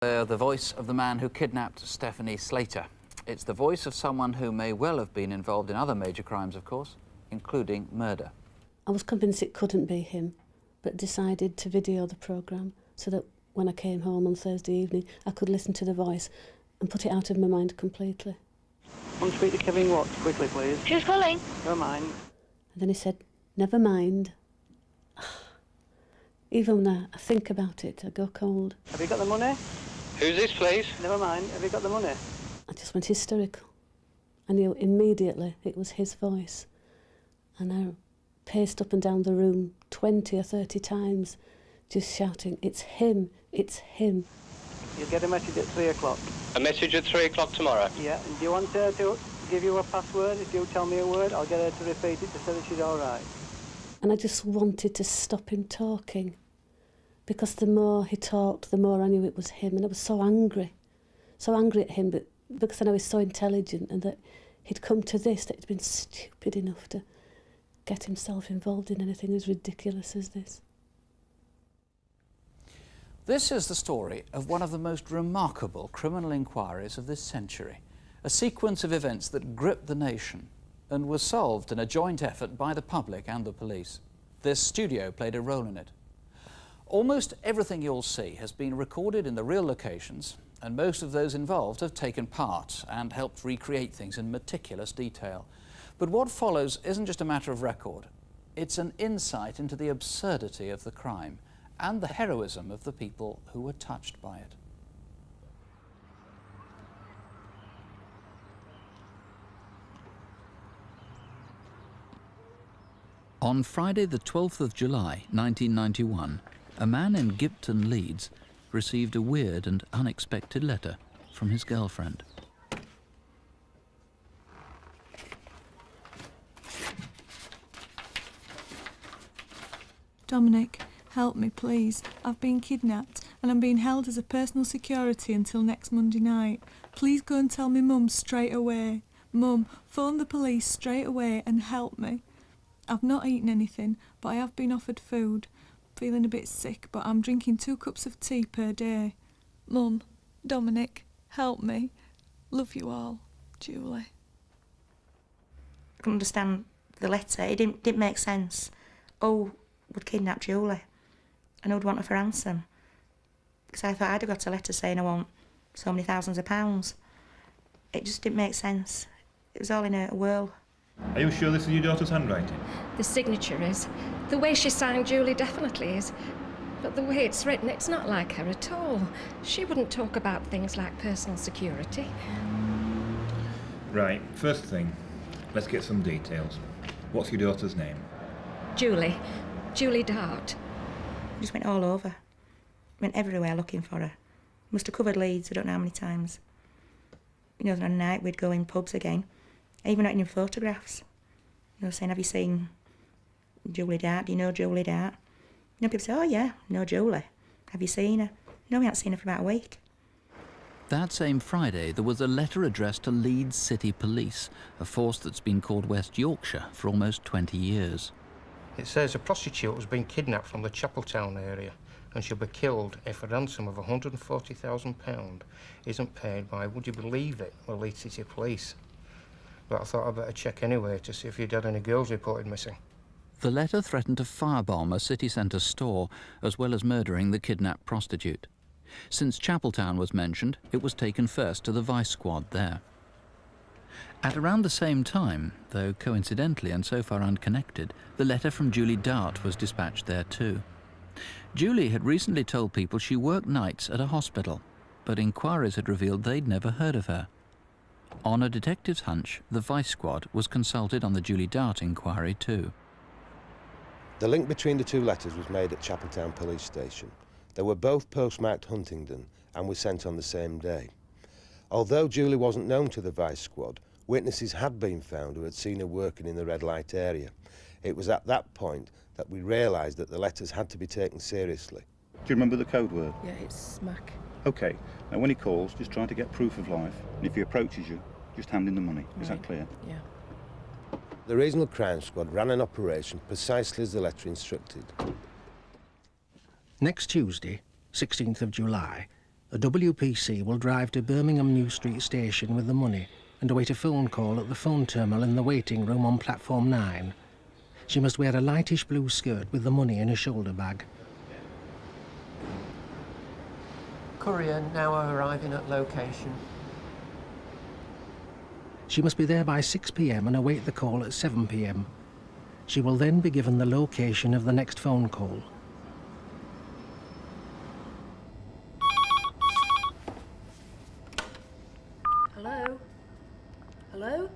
The voice of the man who kidnapped Stephanie Slater. It's the voice of someone who may well have been involved in other major crimes, of course, including murder. I was convinced it couldn't be him, but decided to video the programme so that when I came home on Thursday evening, I could listen to the voice and put it out of my mind completely. I want to speak to Kevin Watts, quickly, please. Who's calling? Never mind. And then he said, "Never mind." Even when I think about it, I go cold. Have you got the money? Who's this, please? Never mind. Have you got the money? I just went hysterical. I knew immediately it was his voice. And I paced up and down the room 20 or 30 times, just shouting, "It's him, it's him." You'll get a message at 3 o'clock. A message at 3 o'clock tomorrow? Yeah, and do you want her to give you a password? If you tell me a word, I'll get her to repeat it to say that she's all right. And I just wanted to stop him talking, because the more he talked, the more I knew it was him, and I was so angry at him, but because I know he's so intelligent and that he'd come to this, that he'd been stupid enough to get himself involved in anything as ridiculous as this. This is the story of one of the most remarkable criminal inquiries of this century, a sequence of events that gripped the nation and was solved in a joint effort by the public and the police. This studio played a role in it. Almost everything you'll see has been recorded in the real locations, and most of those involved have taken part and helped recreate things in meticulous detail. But what follows isn't just a matter of record. It's an insight into the absurdity of the crime and the heroism of the people who were touched by it. On Friday, the 12th of July, 1991, a man in Gipton, Leeds, received a weird and unexpected letter from his girlfriend. Dominic, help me, please. I've been kidnapped and I'm being held as a personal security until next Monday night. Please go and tell me Mum straight away. Mum, phone the police straight away and help me. I've not eaten anything, but I have been offered food. Feeling a bit sick, but I'm drinking 2 cups of tea per day. Mum, Dominic, help me. Love you all. Julie. I couldn't understand the letter. It didn't make sense. Oh, would kidnap Julie, and who'd want her for ransom? Because I thought I'd have got a letter saying I want so many thousands of pounds. It just didn't make sense. It was all in a whirl. Are you sure this is your daughter's handwriting? The signature is. The way she signed Julie definitely is. But the way it's written, it's not like her at all. She wouldn't talk about things like personal security. Right, first thing, let's get some details. What's your daughter's name? Julie. Julie Dart. I just went all over. Went everywhere looking for her. Must have covered Leeds, I don't know how many times. You know, on a night we'd go in pubs again. I even writing in photographs. You know, saying, have you seen Julie Dart? Do you know Julie Dart? You know, people say, oh yeah, know Julie. Have you seen her? No, we haven't seen her for about a week. That same Friday, there was a letter addressed to Leeds City Police, a force that's been called West Yorkshire for almost 20 years. It says a prostitute has been kidnapped from the Chapeltown area and she'll be killed if a ransom of £140,000 isn't paid by, would you believe it, the Leeds City Police. But I thought I'd better check anyway to see if you'd had any girls reported missing. The letter threatened to firebomb a city centre store, as well as murdering the kidnapped prostitute. Since Chapeltown was mentioned, it was taken first to the Vice Squad there. At around the same time, though coincidentally and so far unconnected, the letter from Julie Dart was dispatched there too. Julie had recently told people she worked nights at a hospital, but inquiries had revealed they'd never heard of her. On a detective's hunch, the Vice Squad was consulted on the Julie Dart inquiry too. The link between the 2 letters was made at Chapeltown Police Station. They were both postmarked Huntingdon and were sent on the same day. Although Julie wasn't known to the Vice Squad, witnesses had been found who had seen her working in the red light area. It was at that point that we realised that the letters had to be taken seriously. Do you remember the code word? Yeah, it's smack. OK, now when he calls, just try to get proof of life, and if he approaches you, just hand him the money. Is that clear? Yeah. The Regional Crime Squad ran an operation precisely as the letter instructed. Next Tuesday, 16th of July, The WPC will drive to Birmingham New Street Station with the money and await a phone call at the phone terminal in the waiting room on platform 9. She must wear a lightish blue skirt with the money in a shoulder bag. Courier now arriving at location. She must be there by 6 p.m. and await the call at 7 p.m. She will then be given the location of the next phone call. Hello? Hello?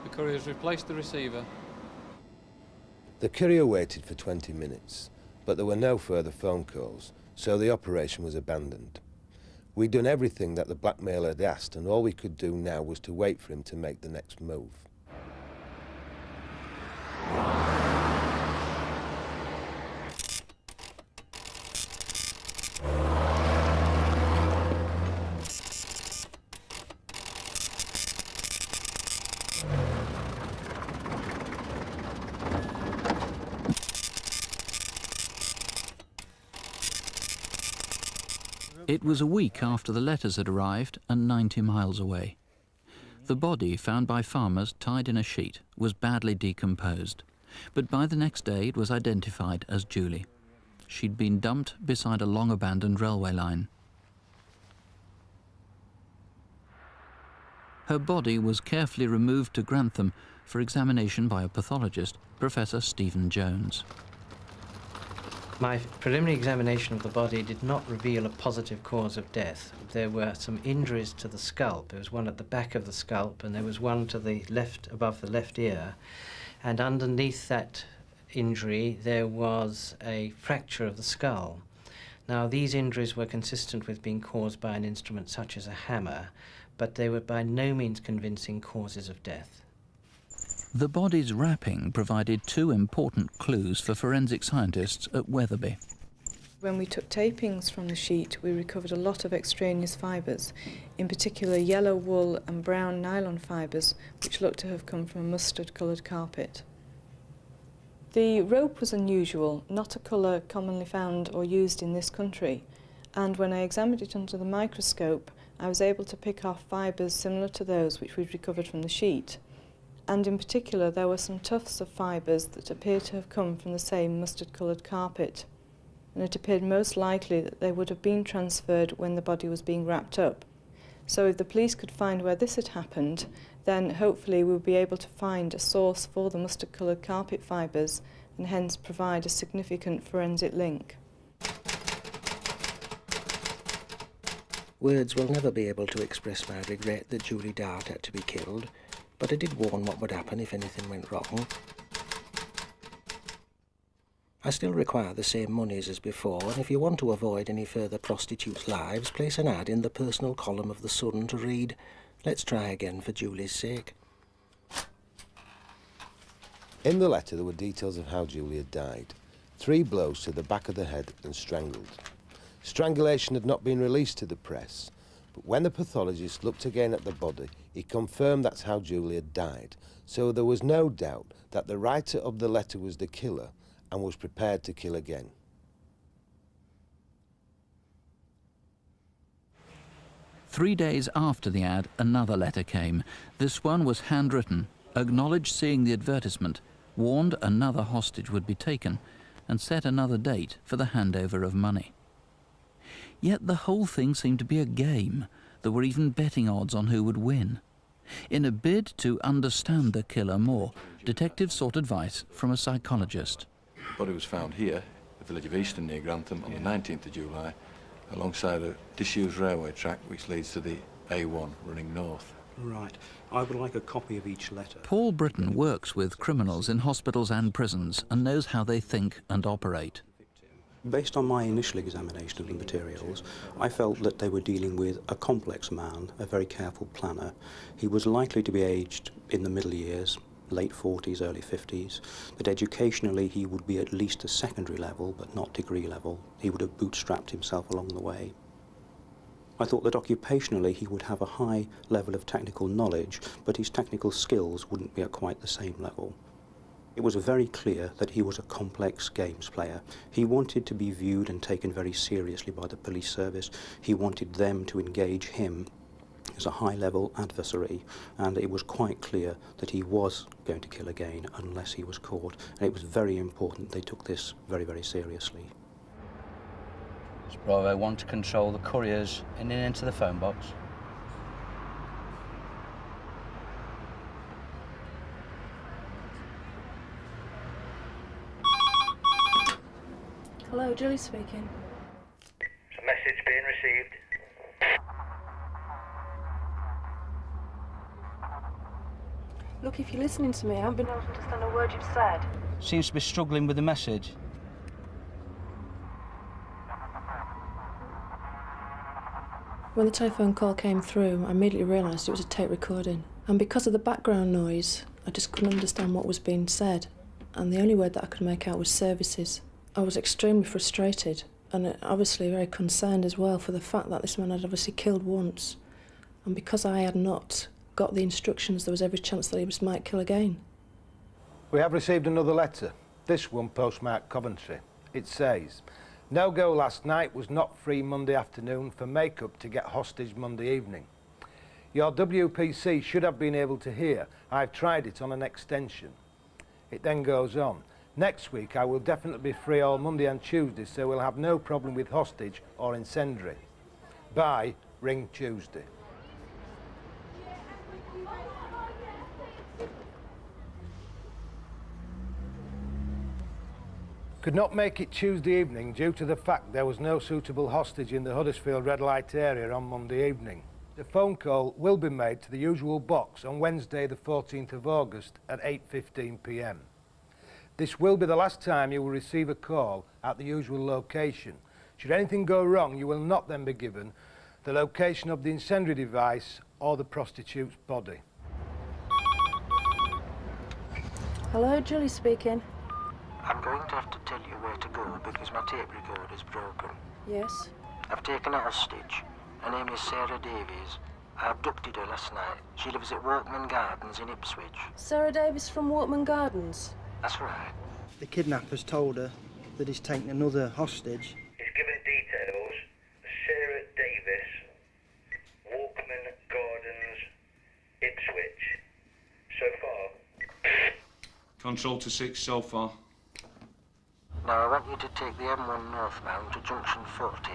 The courier's replaced the receiver. The courier waited for 20 minutes, but there were no further phone calls, so the operation was abandoned. We'd done everything that the blackmailer had asked, and all we could do now was to wait for him to make the next move. It was a week after the letters had arrived and 90 miles away. The body, found by farmers tied in a sheet, was badly decomposed, but by the next day it was identified as Julie. She'd been dumped beside a long-abandoned railway line. Her body was carefully removed to Grantham for examination by a pathologist, Professor Stephen Jones. My preliminary examination of the body did not reveal a positive cause of death. There were some injuries to the scalp. There was one at the back of the scalp, and there was one to the left, above the left ear. And underneath that injury, there was a fracture of the skull. Now, these injuries were consistent with being caused by an instrument such as a hammer, but they were by no means convincing causes of death. The body's wrapping provided 2 important clues for forensic scientists at Wetherby. When we took tapings from the sheet, we recovered a lot of extraneous fibres, in particular yellow wool and brown nylon fibres, which looked to have come from a mustard-coloured carpet. The rope was unusual, not a colour commonly found or used in this country, and when I examined it under the microscope, I was able to pick off fibres similar to those which we'd recovered from the sheet. And in particular, there were some tufts of fibres that appeared to have come from the same mustard-coloured carpet, and it appeared most likely that they would have been transferred when the body was being wrapped up. So if the police could find where this had happened, then hopefully we'll be able to find a source for the mustard-coloured carpet fibres and hence provide a significant forensic link. Words will never be able to express my regret that Julie Dart had to be killed, but I did warn what would happen if anything went wrong. I still require the same monies as before, and if you want to avoid any further prostitutes' lives, place an ad in the personal column of the Sun to read, "Let's try again for Julie's sake." In the letter there were details of how Julie had died. 3 blows to the back of the head and strangled. Strangulation had not been released to the press, but when the pathologist looked again at the body, he confirmed that's how Julie had died, so there was no doubt that the writer of the letter was the killer and was prepared to kill again. Three days after the ad, another letter came. This one was handwritten, acknowledged seeing the advertisement, warned another hostage would be taken, and set another date for the handover of money. Yet the whole thing seemed to be a game. There were even betting odds on who would win. In a bid to understand the killer more, detectives sought advice from a psychologist. The body was found here, the village of Easton near Grantham, on the 19th of July, alongside a disused railway track which leads to the A1 running north. Right. I would like a copy of each letter. Paul Britton works with criminals in hospitals and prisons and knows how they think and operate. Based on my initial examination of the materials, I felt that they were dealing with a complex man, a very careful planner. He was likely to be aged in the middle years, late 40s, early 50s, that educationally he would be at least a secondary level, but not degree level. He would have bootstrapped himself along the way. I thought that occupationally he would have a high level of technical knowledge, but his technical skills wouldn't be at quite the same level. It was very clear that he was a complex games player. He wanted to be viewed and taken very seriously by the police service. He wanted them to engage him as a high-level adversary, and it was quite clear that he was going to kill again unless he was caught, and it was very important they took this very, very seriously. It's Bravo 1 to control the couriers in and into the phone box. Hello, Julie speaking. There's a message being received. Look, if you're listening to me, I haven't been able to understand a word you've said. Seems to be struggling with the message. When the telephone call came through, I immediately realised it was a tape recording. And because of the background noise, I just couldn't understand what was being said. And the only word that I could make out was services. I was extremely frustrated and obviously very concerned as well for the fact that this man had obviously killed once. And because I had not got the instructions, there was every chance that he might kill again. We have received another letter, this one postmarked Coventry. It says, "No go last night, was not free Monday afternoon for makeup to get hostage Monday evening. Your WPC should have been able to hear. I've tried it on an extension." It then goes on, "Next week I will definitely be free all Monday and Tuesday, so we'll have no problem with hostage or incendiary. Bye, ring Tuesday." Could not make it Tuesday evening due to the fact there was no suitable hostage in the Huddersfield red light area on Monday evening. The phone call will be made to the usual box on Wednesday the 14th of August at 8:15 p.m. This will be the last time you will receive a call at the usual location. Should anything go wrong, you will not then be given the location of the incendiary device or the prostitute's body. Hello, Julie speaking. I'm going to have to tell you where to go because my tape recorder is broken. Yes? I've taken a hostage. Her name is Sarah Davies. I abducted her last night. She lives at Workman Gardens in Ipswich. Sarah Davis from Workman Gardens? That's right. The kidnapper's told her that he's taken another hostage. He's given details. Sarah Davis, Workman Gardens, Ipswich. So far? Control to 6 so far. Now I want you to take the M1 northbound to junction 40,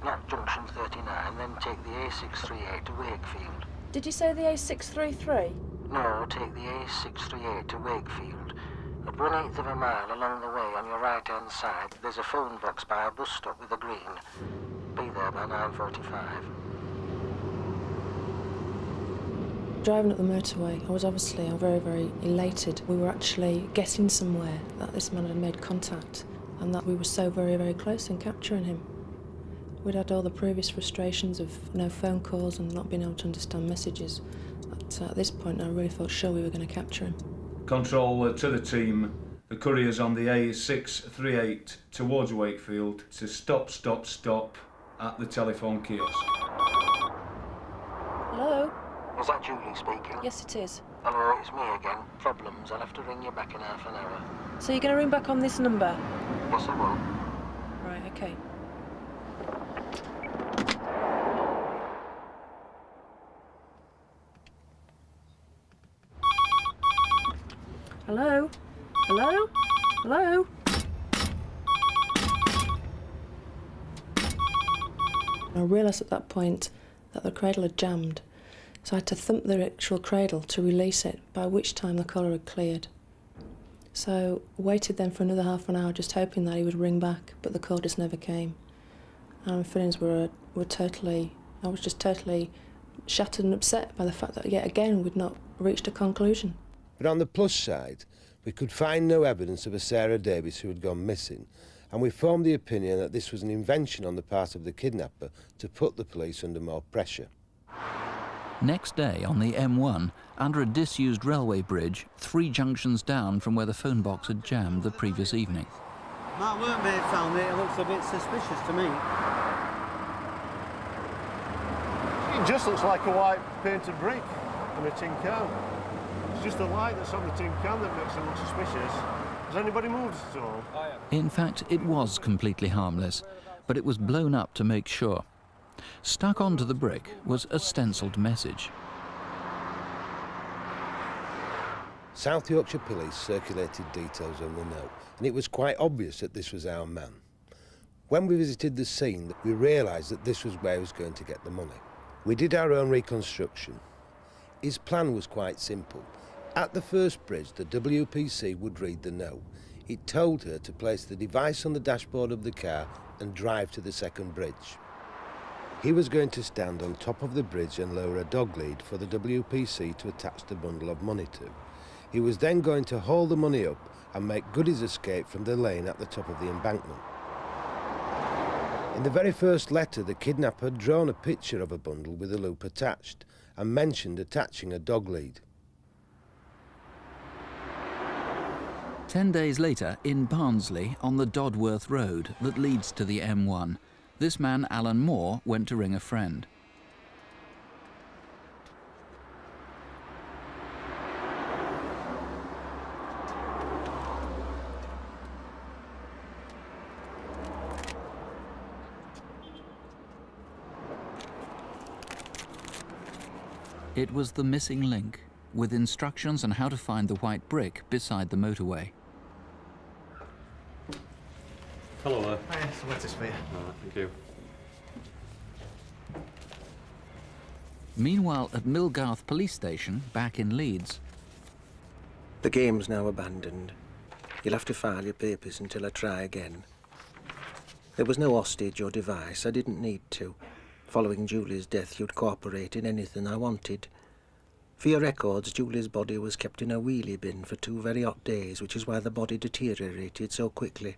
not junction 39, then take the A638 to Wakefield. Did you say the A633? No, take the A638 to Wakefield. At 1/8 of a mile along the way on your right-hand side, there's a phone box by a bus stop with a green. Be there by 9:45. Driving up the motorway, I was obviously very, very elated. We were actually getting somewhere, that this man had made contact, and that we were so very, very close in capturing him. We'd had all the previous frustrations of no phone calls and not being able to understand messages. But at this point, I really felt sure we were going to capture him. Control to the team. The courier's on the A638 towards Wakefield to stop at the telephone kiosk. Hello? Is that Julie speaking? Yes, it is. Hello, it's me again. Problems. I'll have to ring you back in half an hour. So you're going to ring back on this number? Yes, I will. Right, okay. Hello? Hello? Hello? I realised at that point that the cradle had jammed, so I had to thump the actual cradle to release it, by which time the collar had cleared. So waited then for another half an hour, just hoping that he would ring back, but the call just never came. And my feelings were totally, I was just totally shattered and upset by the fact that yet again we'd not reached a conclusion. But on the plus side, we could find no evidence of a Sarah Davis who had gone missing, and we formed the opinion that this was an invention on the part of the kidnapper to put the police under more pressure. Next day, on the M1, under a disused railway bridge, 3 junctions down from where the phone box had jammed the previous evening. My workmate found it. It looks a bit suspicious to me. It just looks like a white painted brick in a tin can. It's just the light that's on the tin can that makes it look suspicious. Has anybody moved at all? In fact, it was completely harmless, but it was blown up to make sure. Stuck onto the brick was a stenciled message. South Yorkshire Police circulated details on the note, and it was quite obvious that this was our man. When we visited the scene, we realised that this was where he was going to get the money. We did our own reconstruction. His plan was quite simple. At the first bridge, the WPC would read the note. It told her to place the device on the dashboard of the car and drive to the second bridge. He was going to stand on top of the bridge and lower a dog lead for the WPC to attach the bundle of money to. He was then going to haul the money up and make good his escape from the lane at the top of the embankment. In the very first letter, the kidnapper had drawn a picture of a bundle with a loop attached and mentioned attaching a dog lead. 10 days later, in Barnsley, on the Dodworth Road that leads to the M1, this man, Alan Moore, went to ring a friend. It was the missing link, with instructions on how to find the white brick beside the motorway. Hello there. Hi, it's the lettuce for you. Thank you. Meanwhile, at Millgarth Police Station, back in Leeds... The game's now abandoned. You'll have to file your papers until I try again. There was no hostage or device. I didn't need to. Following Julie's death, you'd cooperate in anything I wanted. For your records, Julie's body was kept in a wheelie bin for 2 very hot days, which is why the body deteriorated so quickly.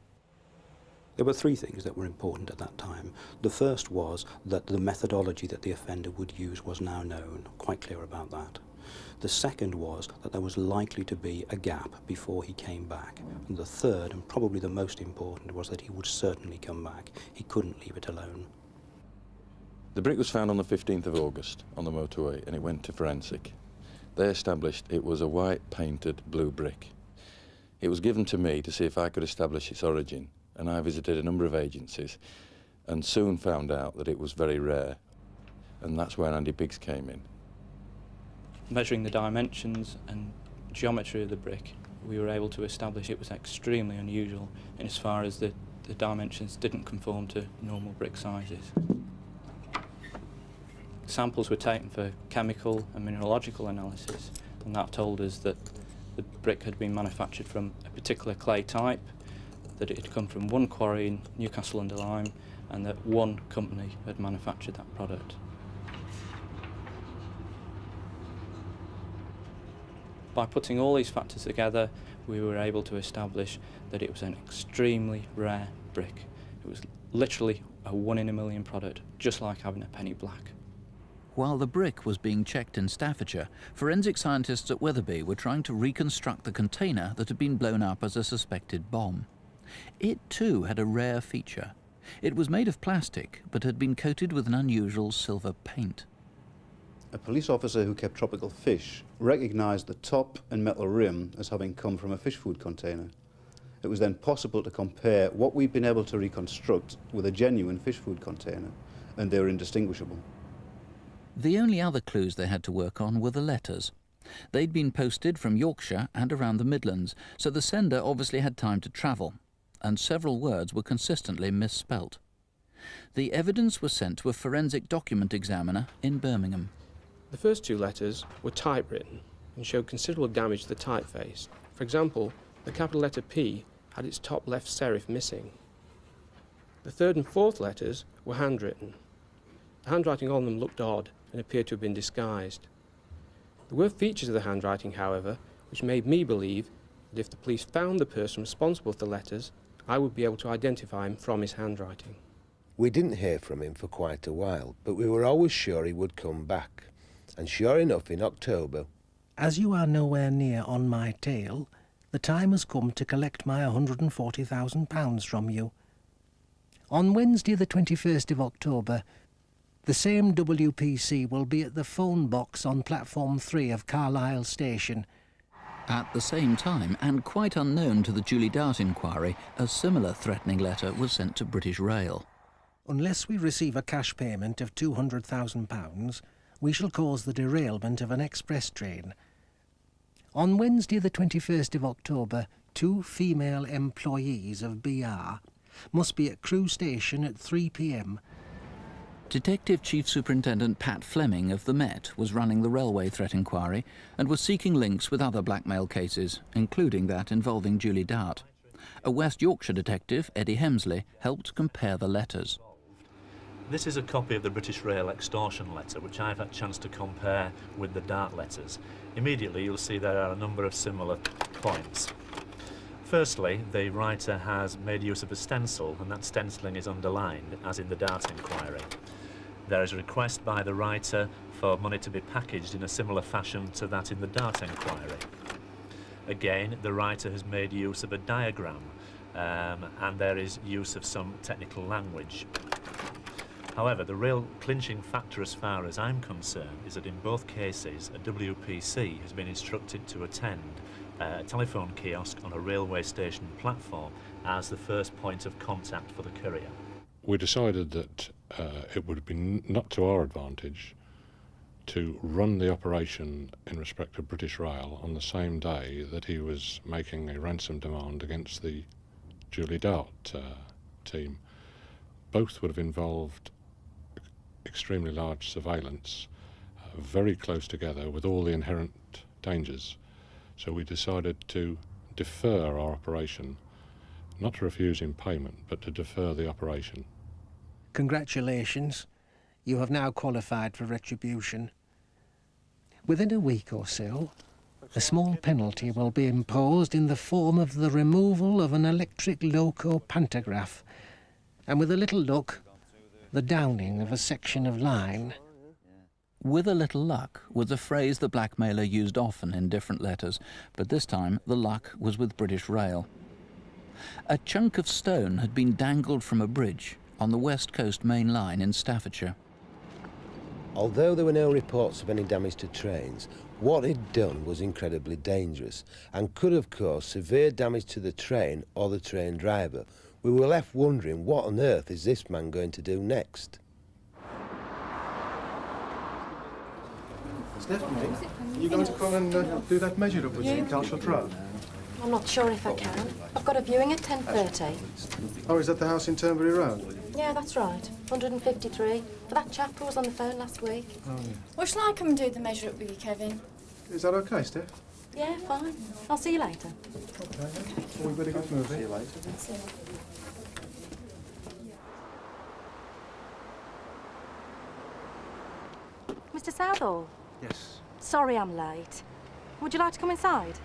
There were 3 things that were important at that time. The first was that the methodology that the offender would use was now known, quite clear about that. The second was that there was likely to be a gap before he came back. And the third, and probably the most important, was that he would certainly come back. He couldn't leave it alone. The brick was found on the 15th of August on the motorway and it went to forensic. They established it was a white painted blue brick. It was given to me to see if I could establish its origin, and I visited a number of agencies and soon found out that it was very rare, and that's where Andy Biggs came in. Measuring the dimensions and geometry of the brick, we were able to establish it was extremely unusual in as far as the dimensions didn't conform to normal brick sizes. Samples were taken for chemical and mineralogical analysis, and that told us that the brick had been manufactured from a particular clay type, that it had come from one quarry in Newcastle-under-Lyme, and that one company had manufactured that product. By putting all these factors together, we were able to establish that it was an extremely rare brick. It was literally a 1 in a million product, just like having a penny black. While the brick was being checked in Staffordshire, forensic scientists at Wetherby were trying to reconstruct the container that had been blown up as a suspected bomb. It too had a rare feature. It was made of plastic, but had been coated with an unusual silver paint. A police officer who kept tropical fish recognised the top and metal rim as having come from a fish food container. It was then possible to compare what we'd been able to reconstruct with a genuine fish food container, and they were indistinguishable. The only other clues they had to work on were the letters. They'd been posted from Yorkshire and around the Midlands, so the sender obviously had time to travel, and several words were consistently misspelt. The evidence was sent to a forensic document examiner in Birmingham. The first 2 letters were typewritten and showed considerable damage to the typeface. For example, the capital letter P had its top left serif missing. The 3rd and 4th letters were handwritten. The handwriting on them looked odd and appeared to have been disguised. There were features of the handwriting, however, which made me believe that if the police found the person responsible for the letters, I would be able to identify him from his handwriting. We didn't hear from him for quite a while, but we were always sure he would come back. And sure enough, in October... As you are nowhere near on my tail, the time has come to collect my £140,000 from you. On Wednesday the 21st of October, the same WPC will be at the phone box on platform 3 of Carlisle Station, At the same time, and quite unknown to the Julie Dart inquiry, a similar threatening letter was sent to British Rail. Unless we receive a cash payment of £200,000, we shall cause the derailment of an express train. On Wednesday the 21st of October, 2 female employees of BR must be at Crewe Station at 3 p.m. Detective Chief Superintendent Pat Fleming of the Met was running the railway threat inquiry and was seeking links with other blackmail cases, including that involving Julie Dart. A West Yorkshire detective, Eddie Hemsley, helped compare the letters. This is a copy of the British Rail extortion letter, which I've had a chance to compare with the Dart letters. Immediately you'll see there are a number of similar points. Firstly, the writer has made use of a stencil, and that stenciling is underlined, as in the Dart inquiry. There is a request by the writer for money to be packaged in a similar fashion to that in the Dart inquiry. Again, the writer has made use of a diagram, and there is use of some technical language. However, the real clinching factor as far as I'm concerned is that in both cases a WPC has been instructed to attend a telephone kiosk on a railway station platform as the first point of contact for the courier. We decided that it would be not to our advantage to run the operation in respect of British Rail on the same day that he was making a ransom demand against the Julie Dart team. Both would have involved extremely large surveillance, very close together with all the inherent dangers. So we decided to defer our operation, not to refuse him payment, but to defer the operation. Congratulations. You have now qualified for retribution. Within a week or so, a small penalty will be imposed in the form of the removal of an electric loco pantograph, and with a little luck, the downing of a section of line. With a little luck was a phrase the blackmailer used often in different letters, but this time the luck was with British Rail. A chunk of stone had been dangled from a bridge on the West Coast main line in Staffordshire. Although there were no reports of any damage to trains, what he'd done was incredibly dangerous and could have caused severe damage to the train or the train driver. We were left wondering, what on earth is this man going to do next? Stephanie, are you going to come and do that measure up with you in Calshot Road? I'm not sure if I can. I've got a viewing at 10:30. Oh, is that the house in Turnberry Road? Yeah, that's right. 153. For that chap who was on the phone last week. Oh, yeah. Well, shall I come and do the measure up with you, Kevin? Is that okay, Steph? Yeah, fine. I'll see you later. Okay, then. Well, we better get moving. See you later. See you. Mr. Southall? Yes. Sorry I'm late. Would you like to come inside?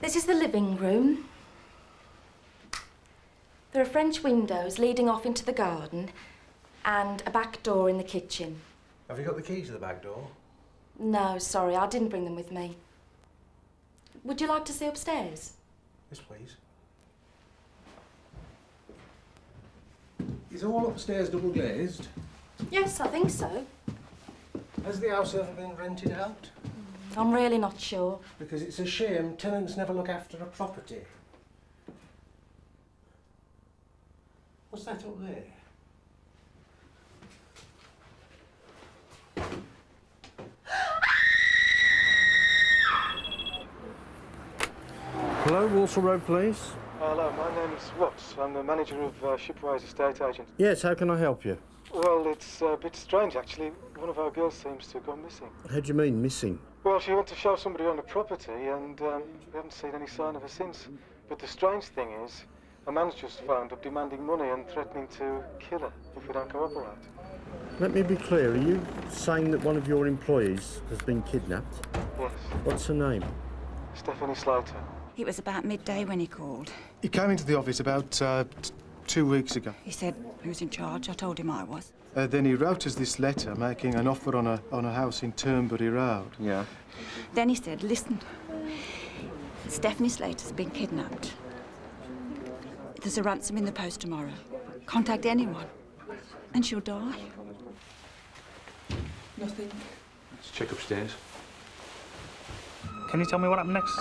This is the living room. There are French windows leading off into the garden and a back door in the kitchen. Have you got the key to the back door? No, sorry, I didn't bring them with me. Would you like to see upstairs? Yes, please. Is all upstairs double glazed? Yes, I think so. Has the house ever been rented out? I'm really not sure. Because it's a shame tenants never look after a property. What's that up there? Hello, Walsall Road Police. Hello, my name is Watts. I'm the manager of Shipwise Estate Agent. Yes, how can I help you? Well, it's a bit strange, actually. One of our girls seems to have gone missing. How do you mean, missing? Well, she went to show somebody on the property, and we haven't seen any sign of her since. But the strange thing is, a man's just phoned up demanding money and threatening to kill her if we don't cooperate. Let me be clear, are you saying that one of your employees has been kidnapped? Yes. What's her name? Stephanie Slater. It was about midday when he called. He came into the office about 2 weeks ago. He said he was in charge. I told him I was. Then he wrote us this letter making an offer on a house in Turnberry Road. Yeah. Then he said, listen, Stephanie Slater's been kidnapped. There's a ransom in the post tomorrow. Contact anyone. And she'll die. Nothing. Let's check upstairs. Can you tell me what happened next?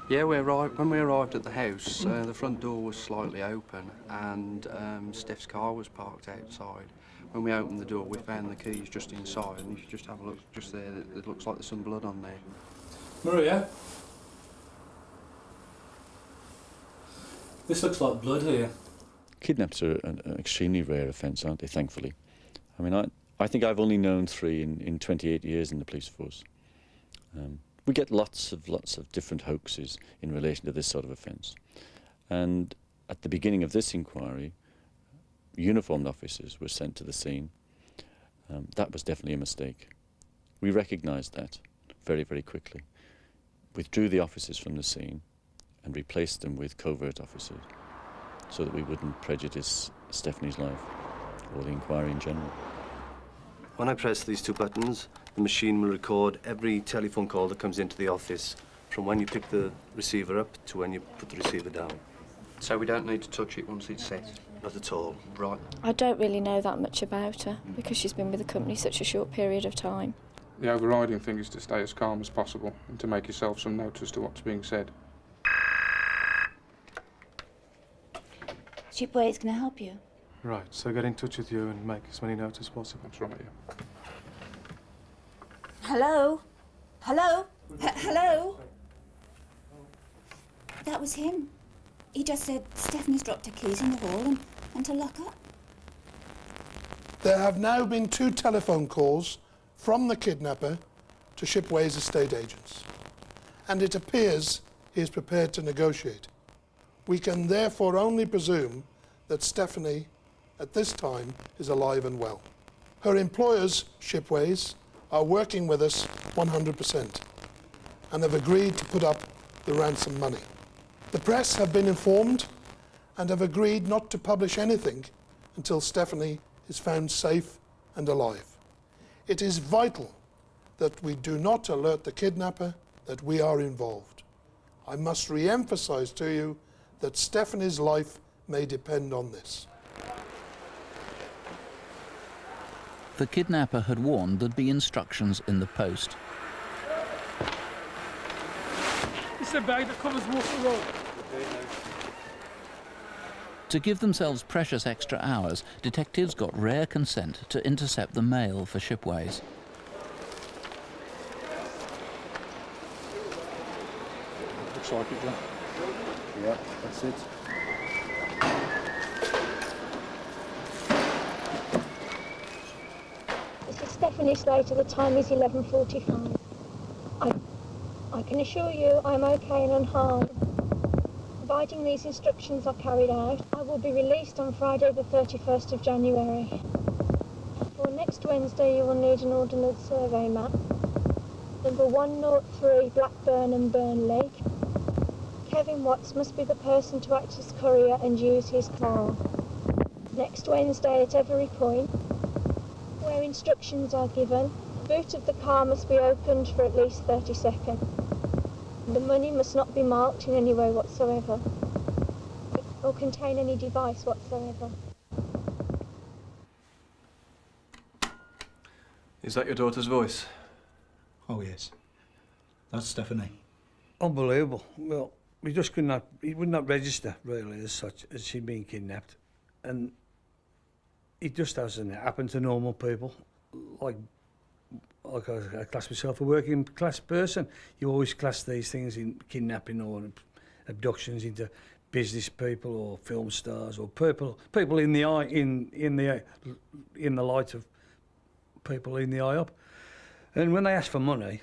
Yeah, when we arrived at the house, the front door was slightly open and Steph's car was parked outside. When we opened the door, we found the keys just inside, and if you just have a look just there, it looks like there's some blood on there. Maria? This looks like blood here. Kidnaps are an extremely rare offence, aren't they, thankfully? I mean, I think I've only known 3 in 28 years in the police force. We get lots of different hoaxes in relation to this sort of offence. And at the beginning of this inquiry, uniformed officers were sent to the scene. That was definitely a mistake. We recognised that very, very quickly. Withdrew the officers from the scene and replaced them with covert officers so that we wouldn't prejudice Stephanie's life or the inquiry in general. When I press these 2 buttons, the machine will record every telephone call that comes into the office, from when you pick the receiver up to when you put the receiver down. So we don't need to touch it once it's set? Not at all. Right. I don't really know that much about her, because she's been with the company such a short period of time. The overriding thing is to stay as calm as possible and to make yourself some note as to what's being said. Shipway's going to help you. Right, so get in touch with you and make as many notes as possible. That's right, yeah. Hello? Hello? Hello? That was him. He just said Stephanie's dropped her keys in the hall and to lock up. There have now been 2 telephone calls from the kidnapper to Shipway's estate agents, and it appears he is prepared to negotiate. We can therefore only presume that Stephanie, at this time, is alive and well. Her employers, Shipways, are working with us 100% and have agreed to put up the ransom money. The press have been informed and have agreed not to publish anything until Stephanie is found safe and alive. It is vital that we do not alert the kidnapper that we are involved. I must re-emphasize to you that Stephanie's life may depend on this. The kidnapper had warned there'd be instructions in the post. It's the bag that covers Walker Road. To give themselves precious extra hours, detectives got rare consent to intercept the mail for Shipways. Looks like it, John. Yeah, that's it. This is Stephanie Slater. The time is 11:45. I can assure you I'm okay and unharmed. Providing these instructions are carried out, I will be released on Friday the 31st of January. For next Wednesday you will need an ordnance survey map. Number 103 Blackburn and Burnley. Kevin Watts must be the person to act as courier and use his car. Next Wednesday at every point, where instructions are given, the boot of the car must be opened for at least 30 seconds. The money must not be marked in any way whatsoever, or contain any device whatsoever. Is that your daughter's voice? Oh, yes. That's Stephanie. Unbelievable. Well, we just could not, it would not register, really, as such, as she'd been kidnapped. And it just hasn't happened to normal people. Like I class myself a working class person. You always class these things in kidnapping or abductions into business people or film stars or people in the eye in the light of people in the eye up. And when they asked for money,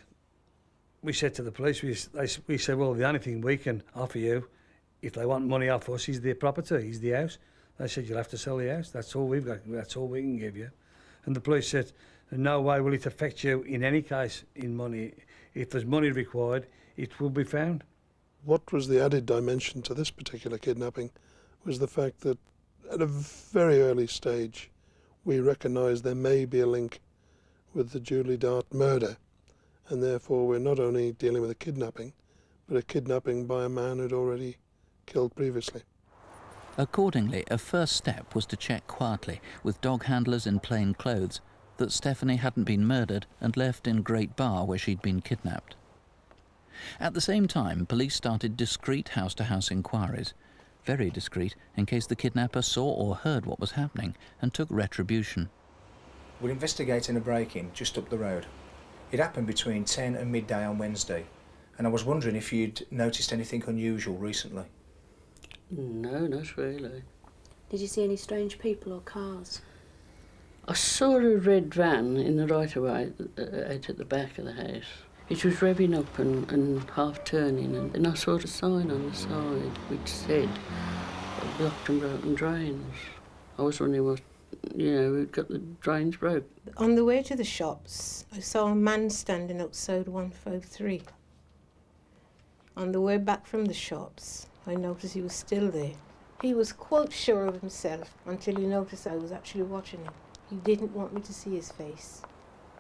we said to the police, we said, well, the only thing we can offer you, if they want money off us, is their property, is the house. They said, you'll have to sell the house. That's all we've got. That's all we can give you. And the police said, in no way will it affect you in any case in money. If there's money required, it will be found. What was the added dimension to this particular kidnapping was the fact that at a very early stage we recognised there may be a link with the Julie Dart murder, and therefore we're not only dealing with a kidnapping, but a kidnapping by a man who'd already killed previously. Accordingly, a first step was to check quietly, with dog handlers in plain clothes, that Stephanie hadn't been murdered and left in Great Bar where she'd been kidnapped. At the same time, police started discreet house-to-house inquiries, very discreet in case the kidnapper saw or heard what was happening and took retribution. We're investigating a break-in just up the road. It happened between 10 and midday on Wednesday, and I was wondering if you'd noticed anything unusual recently. No, not really. Did you see any strange people or cars? I saw a red van in the right-of-way out at the back of the house. It was revving up and half turning, and I saw a sign on the side which said blocked and broken drains. I was wondering what, we'd got the drains broke. On the way to the shops, I saw a man standing outside 153. On the way back from the shops, I noticed he was still there. He was quite sure of himself until he noticed I was actually watching him. He didn't want me to see his face.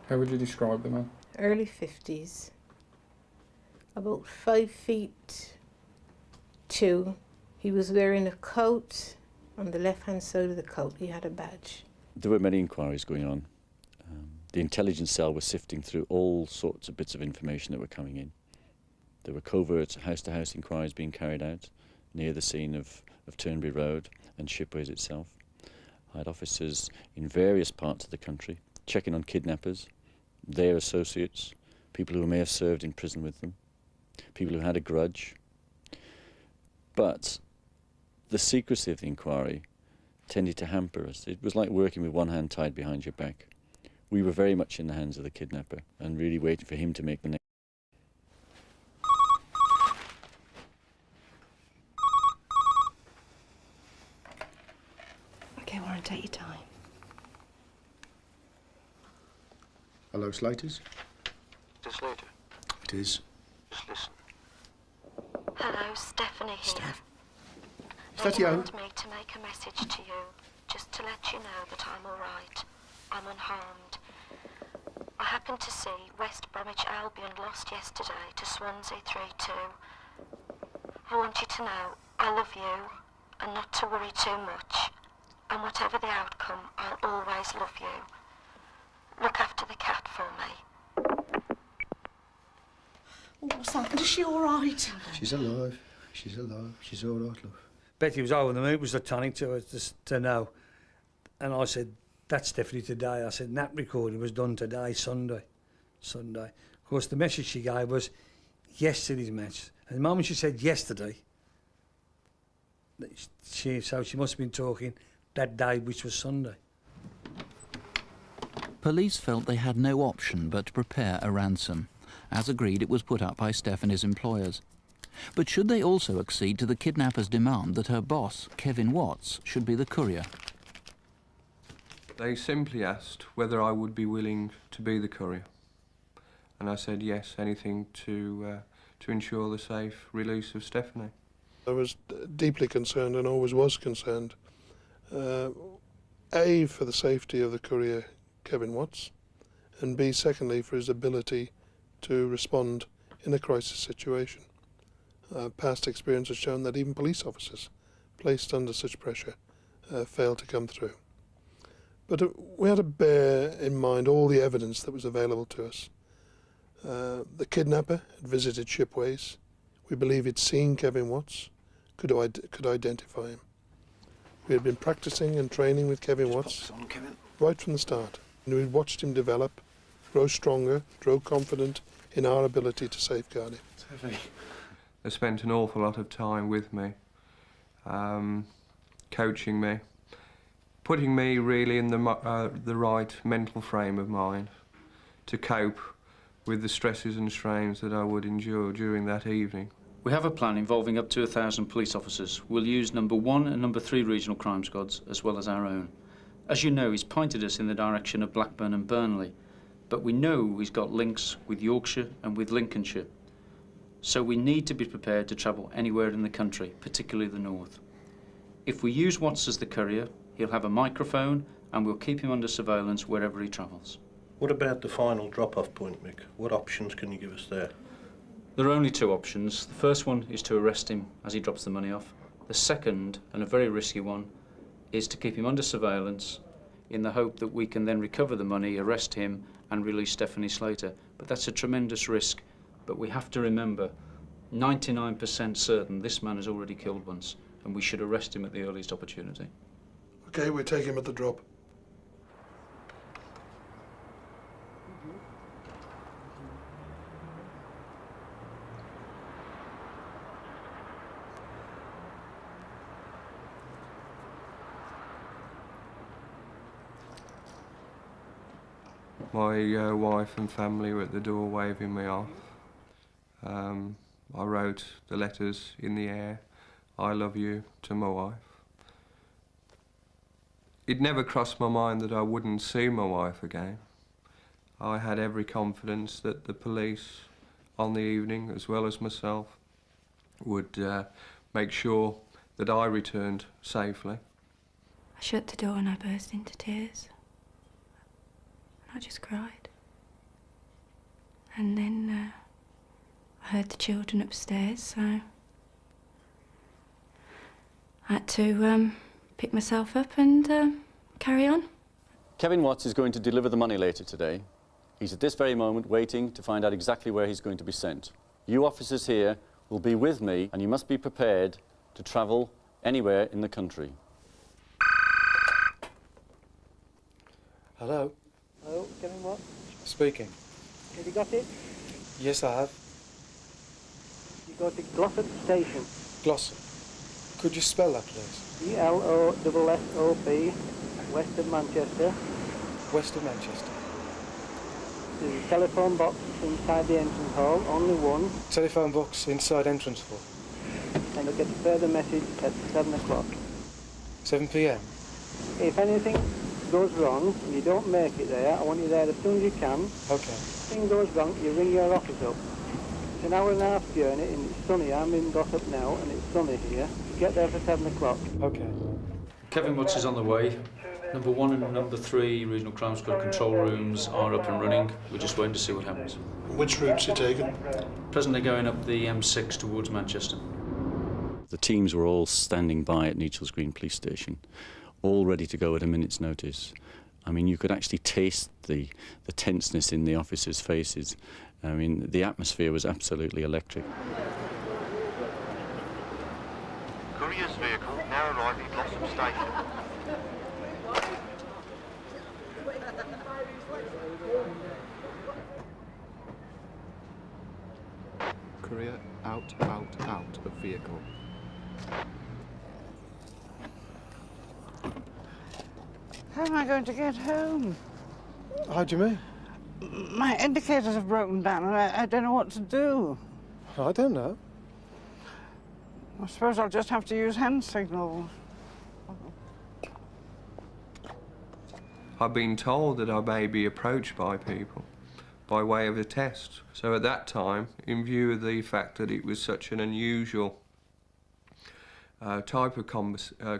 How would you describe the man? Early 50s, about 5'2". He was wearing a coat. On the left-hand side of the coat, he had a badge. There were many inquiries going on. The intelligence cell was sifting through all sorts of bits of information that were coming in. There were covert house-to-house inquiries being carried out near the scene of Turnberry Road and Shipways itself. I had officers in various parts of the country checking on kidnappers, their associates, people who may have served in prison with them, people who had a grudge. But the secrecy of the inquiry tended to hamper us. It was like working with one hand tied behind your back. We were very much in the hands of the kidnapper and really waiting for him to make the next. Okay, Warren, take your time. Hello, Slaters? Mr. Slater? It is. Just listen. Hello, Stephanie here. Steph. Is They that you? want me to make a message to you, just to let you know that I'm all right. I'm unharmed. I happened to see West Bromwich Albion lost yesterday to Swansea 3-2. I want you to know I love you and not to worry too much. And whatever the outcome, I'll always love you. Look after the cat for me. What's happened? Is she all right? She's alive. She's alive. She's all right, love. Betty was over the moon. It was the tonic to her to know. And I said, that's Stephanie today. I said, that recording was done today, Sunday. Of course, the message she gave was yesterday's message. And the moment she said yesterday, she must have been talking that day, which was Sunday. Police felt they had no option but to prepare a ransom. As agreed, it was put up by Stephanie's employers. But should they also accede to the kidnapper's demand that her boss, Kevin Watts, should be the courier? They simply asked whether I would be willing to be the courier. And I said yes, anything to ensure the safe release of Stephanie. I was deeply concerned and always was concerned. A, for the safety of the courier, Kevin Watts, and B, secondly, for his ability to respond in a crisis situation. Past experience has shown that even police officers placed under such pressure fail to come through. But we had to bear in mind all the evidence that was available to us. The kidnapper had visited Shipways. We believe he'd seen Kevin Watts, could identify him. We had been practicing and training with Kevin Watts right from the start. And we'd watched him develop, grow stronger, grow confident in our ability to safeguard him. They spent an awful lot of time with me, coaching me, putting me really in the right mental frame of mind to cope with the stresses and strains that I would endure during that evening. We have a plan involving up to 1,000 police officers. We'll use number 1 and number 3 regional crime squads, as well as our own. As you know, he's pointed us in the direction of Blackburn and Burnley, but we know he's got links with Yorkshire and with Lincolnshire. So we need to be prepared to travel anywhere in the country, particularly the north. If we use Watts as the courier, he'll have a microphone and we'll keep him under surveillance wherever he travels. What about the final drop-off point, Mick? What options can you give us there? There are only 2 options. The first one is to arrest him as he drops the money off. The second, and a very risky one, is to keep him under surveillance in the hope that we can then recover the money, arrest him and release Stephanie Slater. But that's a tremendous risk. But we have to remember, 99% certain this man has already killed once, and we should arrest him at the earliest opportunity. Okay, we take him at the drop. My wife and family were at the door waving me off. I wrote the letters in the air, "I love you," to my wife. It never crossed my mind that I wouldn't see my wife again. I had every confidence that the police on the evening, as well as myself, would make sure that I returned safely. I shut the door and I burst into tears. I just cried. And then I heard the children upstairs, so I had to pick myself up and carry on. Kevin Watts is going to deliver the money later today. He's at this very moment waiting to find out exactly where he's going to be sent. You officers here will be with me, and you must be prepared to travel anywhere in the country. Hello? Hello, Kevin Watts? Speaking. Have you got it? Yes, I have. You go to Glossop Station. Glossop. Could you spell that, please? Glossop, west of Manchester. West of Manchester. There's a telephone box inside the entrance hall, only one. Telephone box inside entrance hall. And you'll get a further message at 7 o'clock. 7 p.m. If anything goes wrong and you don't make it there, I want you there as soon as you can. Okay. If anything goes wrong, you ring your office up. It's an hour and a half journey and it's sunny. I'm in Glossop now and it's sunny here. Get there for 7 o'clock. Okay. Kevin Watts is on the way. Number 1 and number 3 regional crime squad control rooms are up and running. We're just waiting to see what happens. Which route's he taking? Presently going up the M6 towards Manchester. The teams were all standing by at Nechells Green Police Station, all ready to go at a minute's notice. I mean, you could actually taste the tenseness in the officers' faces. I mean, the atmosphere was absolutely electric. Courier's vehicle now arriving at Glossop Station. Courier out of vehicle. How am I going to get home? How do you mean? My indicators have broken down and I don't know what to do. I don't know. I suppose I'll just have to use hand signals. I've been told that I may be approached by people by way of a test. So at that time, in view of the fact that it was such an unusual type of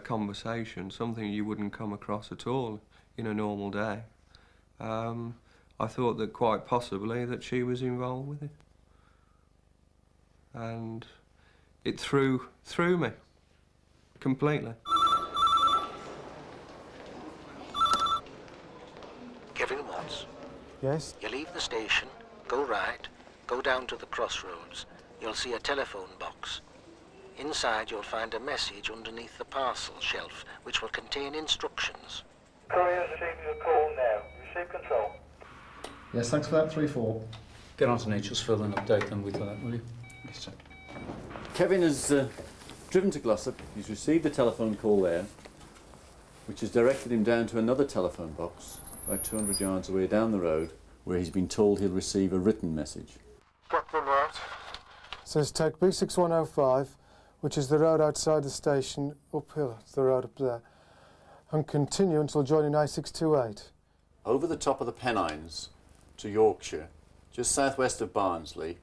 conversation, something you wouldn't come across at all in a normal day, I thought that quite possibly that she was involved with it. And it threw me completely. Kevin Watts. Yes? You leave the station, go right, go down to the crossroads. You'll see a telephone box. Inside you'll find a message underneath the parcel shelf, which will contain instructions. Courier's receiving your call now. Receive control. Yes, thanks for that, 3-4. Get on to Nechells, Phil, and update them with that, will you? Yes, sir. Kevin has driven to Glossop. He's received a telephone call there, which has directed him down to another telephone box about 200 yards away down the road, where he's been told he'll receive a written message. Got the route. Says take B6105, which is the road outside the station, uphill. It's the road up there. And continue until joining I628. Over the top of the Pennines to Yorkshire, just southwest of Barnsley,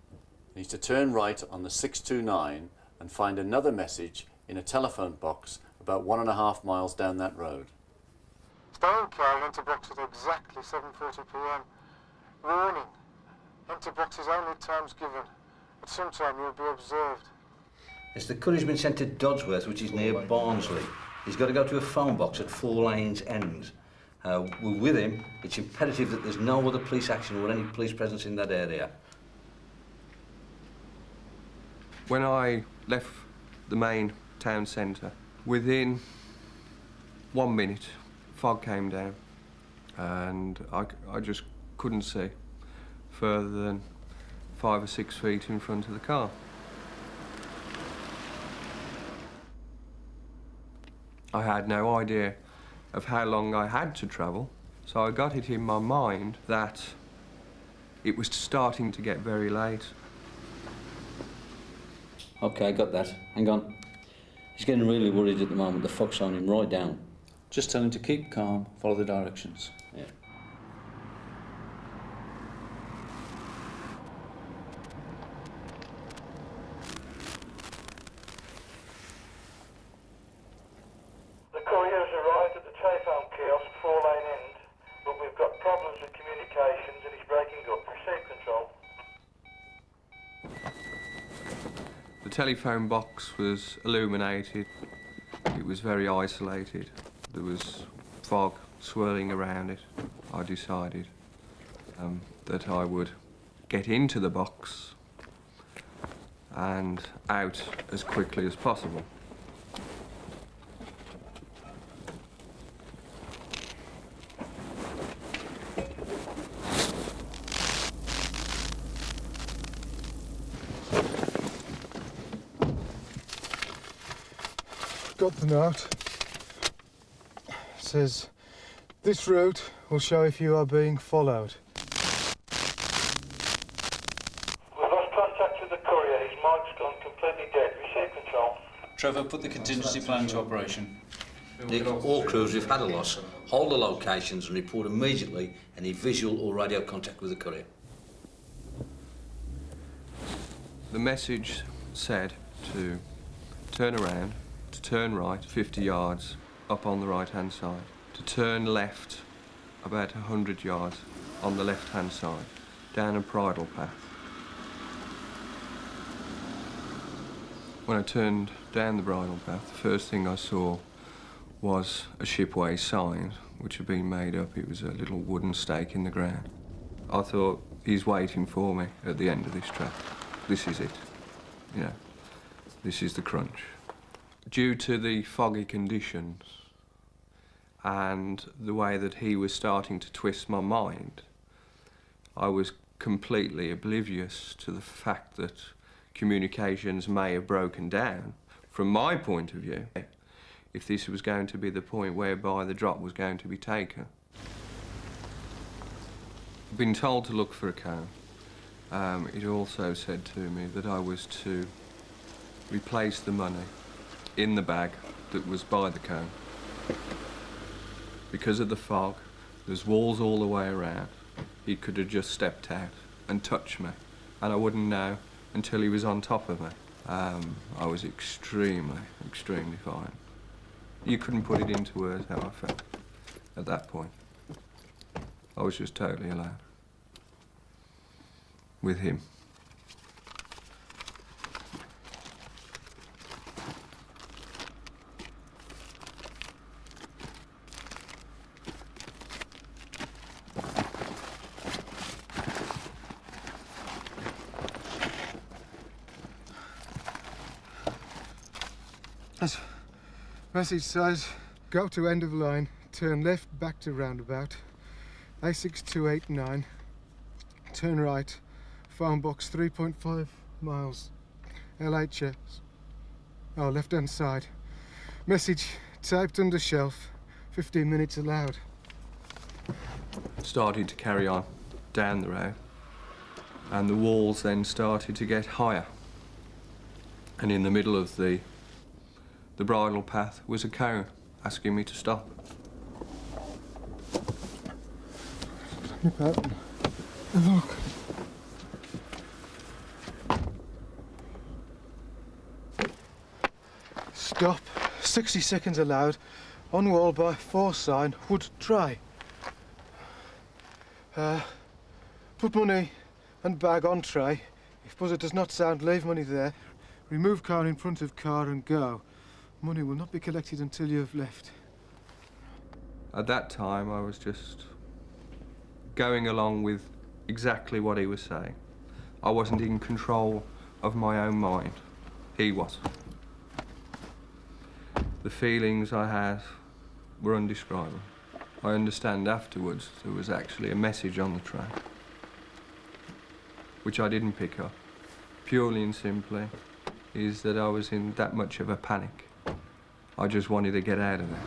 he's to turn right on the 629 and find another message in a telephone box about 1.5 miles down that road. Stay in car, enter box at exactly 7:40 p.m. Warning, enter box is only times given. At some time you'll be observed. It's the courier's been sent to Dodsworth, which is near Barnsley. He's got to go to a phone box at 4 Lanes Ends. We're with him. It's imperative that there's no other police action or any police presence in that area. When I left the main town centre, within 1 minute, fog came down and I just couldn't see further than 5 or 6 feet in front of the car. I had no idea of how long I had to travel, so I got it in my mind that it was starting to get very late. OK, got that. Hang on. He's getting really worried at the moment. The fog's on him right down. Just tell him to keep calm, follow the directions. Yeah. The courier has arrived at the telephone kiosk, 4 Lane End, but we've got problems with communications and he's breaking up. Receive control. The telephone box was illuminated. It was very isolated. There was fog swirling around it. I decided that I would get into the box and out as quickly as possible. Got the note. It says, this route will show if you are being followed. We've lost contact with the courier. His mic's gone completely dead. Receive control. Trevor, put the contingency plan into operation. Nick, all crews who've had a loss, hold the locations and report immediately any visual or radio contact with the courier. The message said to turn around, to turn right 50 yards up on the right-hand side, to turn left about 100 yards on the left-hand side, down a bridle path. When I turned down the bridle path, the first thing I saw was a shipway sign, which had been made up. It was a little wooden stake in the ground. I thought, he's waiting for me at the end of this track. This is it. You know, this is the crunch. Due to the foggy conditions and the way that he was starting to twist my mind, I was completely oblivious to the fact that communications may have broken down. From my point of view, if this was going to be the point whereby the drop was going to be taken. I've been told to look for a cone. It also said to me that I was to replace the money in the bag that was by the cone. Because of the fog, there's walls all the way around. He could have just stepped out and touched me, and I wouldn't know until he was on top of me. I was extremely, extremely fine. You couldn't put it into words how I felt at that point. I was just totally alone with him. As message says, go to end of line, turn left back to roundabout, A6289, turn right, phone box 3.5 miles, LHS. Oh, left hand side. Message typed under shelf, 15 minutes allowed. Started to carry on down the road, and the walls then started to get higher. And in the middle of the bridle path was a cone asking me to stop. Look. Stop. 60 seconds allowed. On wall by 4 sign. Would try. Put money and bag on tray. If buzzer does not sound, leave money there. Remove car in front of car and go. Money will not be collected until you have left. At that time, I was just going along with exactly what he was saying. I wasn't in control of my own mind. He was. The feelings I had were undescribable. I understand afterwards there was actually a message on the train, which I didn't pick up. Purely and simply is that I was in that much of a panic. I just wanted to get out of there.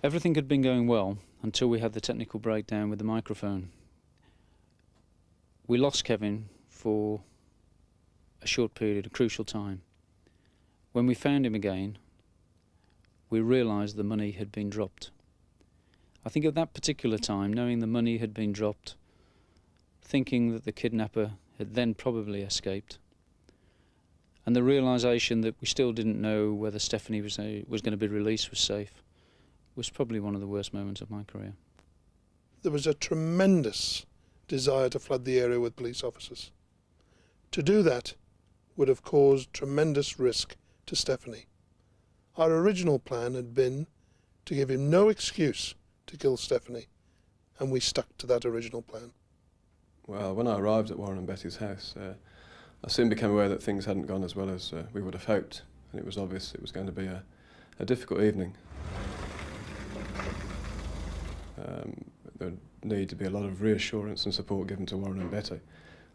Everything had been going well until we had the technical breakdown with the microphone. We lost Kevin for a short period, a crucial time. When we found him again, we realised the money had been dropped. I think at that particular time, knowing the money had been dropped, thinking that the kidnapper had then probably escaped, and the realisation that we still didn't know whether Stephanie was going to be released was safe, was probably one of the worst moments of my career. There was a tremendous desire to flood the area with police officers. To do that would have caused tremendous risk to Stephanie. Our original plan had been to give him no excuse to kill Stephanie, and we stuck to that original plan. Well, when I arrived at Warren and Betty's house, I soon became aware that things hadn't gone as well as we would have hoped, and it was obvious it was going to be a difficult evening. There would need to be a lot of reassurance and support given to Warren and Betty,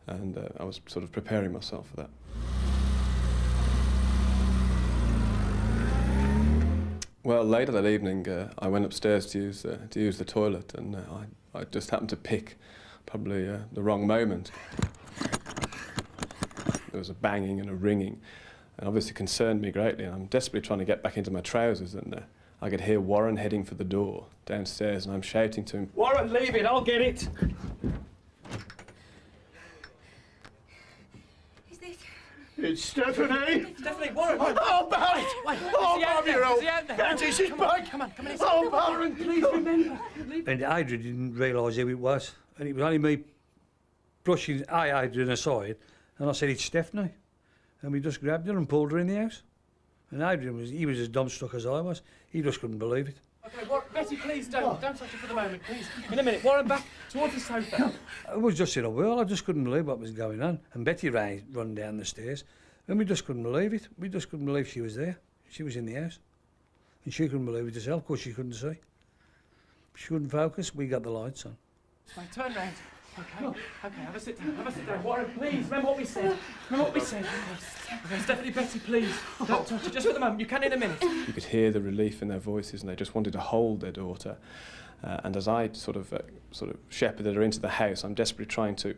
and I was sort of preparing myself for that. Well, later that evening, I went upstairs to use the toilet, and I just happened to pick probably the wrong moment. There was a banging and a ringing, and obviously concerned me greatly. And I'm desperately trying to get back into my trousers, and I could hear Warren heading for the door downstairs, and I'm shouting to him, "Warren, leave it, I'll get it!" It's Stephanie! Stephanie, Warren! Oh, Barry! Oh, Barry, you're out! Betty, she's back! Come on, come on. Oh, Warren, please remember! And Adrian didn't realise who it was, and it was only me brushing Adrian aside, and I said, "It's Stephanie." And we just grabbed her and pulled her in the house. And Adrian was as dumbstruck as I was. He just couldn't believe it. Okay, Warren, Betty, please don't touch her for the moment, please. In a minute, Warren, back towards the sofa. I was just in a whirl. I just couldn't believe what was going on. And Betty run down the stairs, and we just couldn't believe it. We just couldn't believe she was there. She was in the house. And she couldn't believe it herself, of course she couldn't see. She couldn't focus. We got the lights on. Right, turn round. Okay, have a sit down. Warren, please, remember what we said. Okay, Stephanie, Betty, please, don't touch her, just for the moment. You can in a minute. You could hear the relief in their voices, and they just wanted to hold their daughter. And as I sort of shepherded her into the house, I'm desperately trying to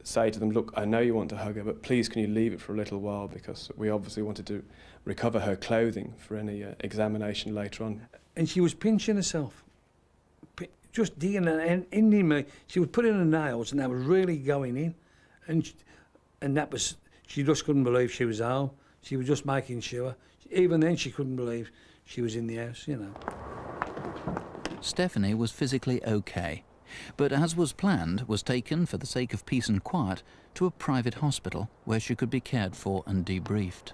say to them, "Look, I know you want to hug her, but please can you leave it for a little while, because we obviously wanted to recover her clothing for any examination later on." And she was pinching herself. Just digging in me. She would put in her nails, and that was really going in. And that was, she just couldn't believe she was home. She was just making sure. Even then, she couldn't believe she was in the house, you know. Stephanie was physically okay, but as was planned, was taken for the sake of peace and quiet to a private hospital where she could be cared for and debriefed.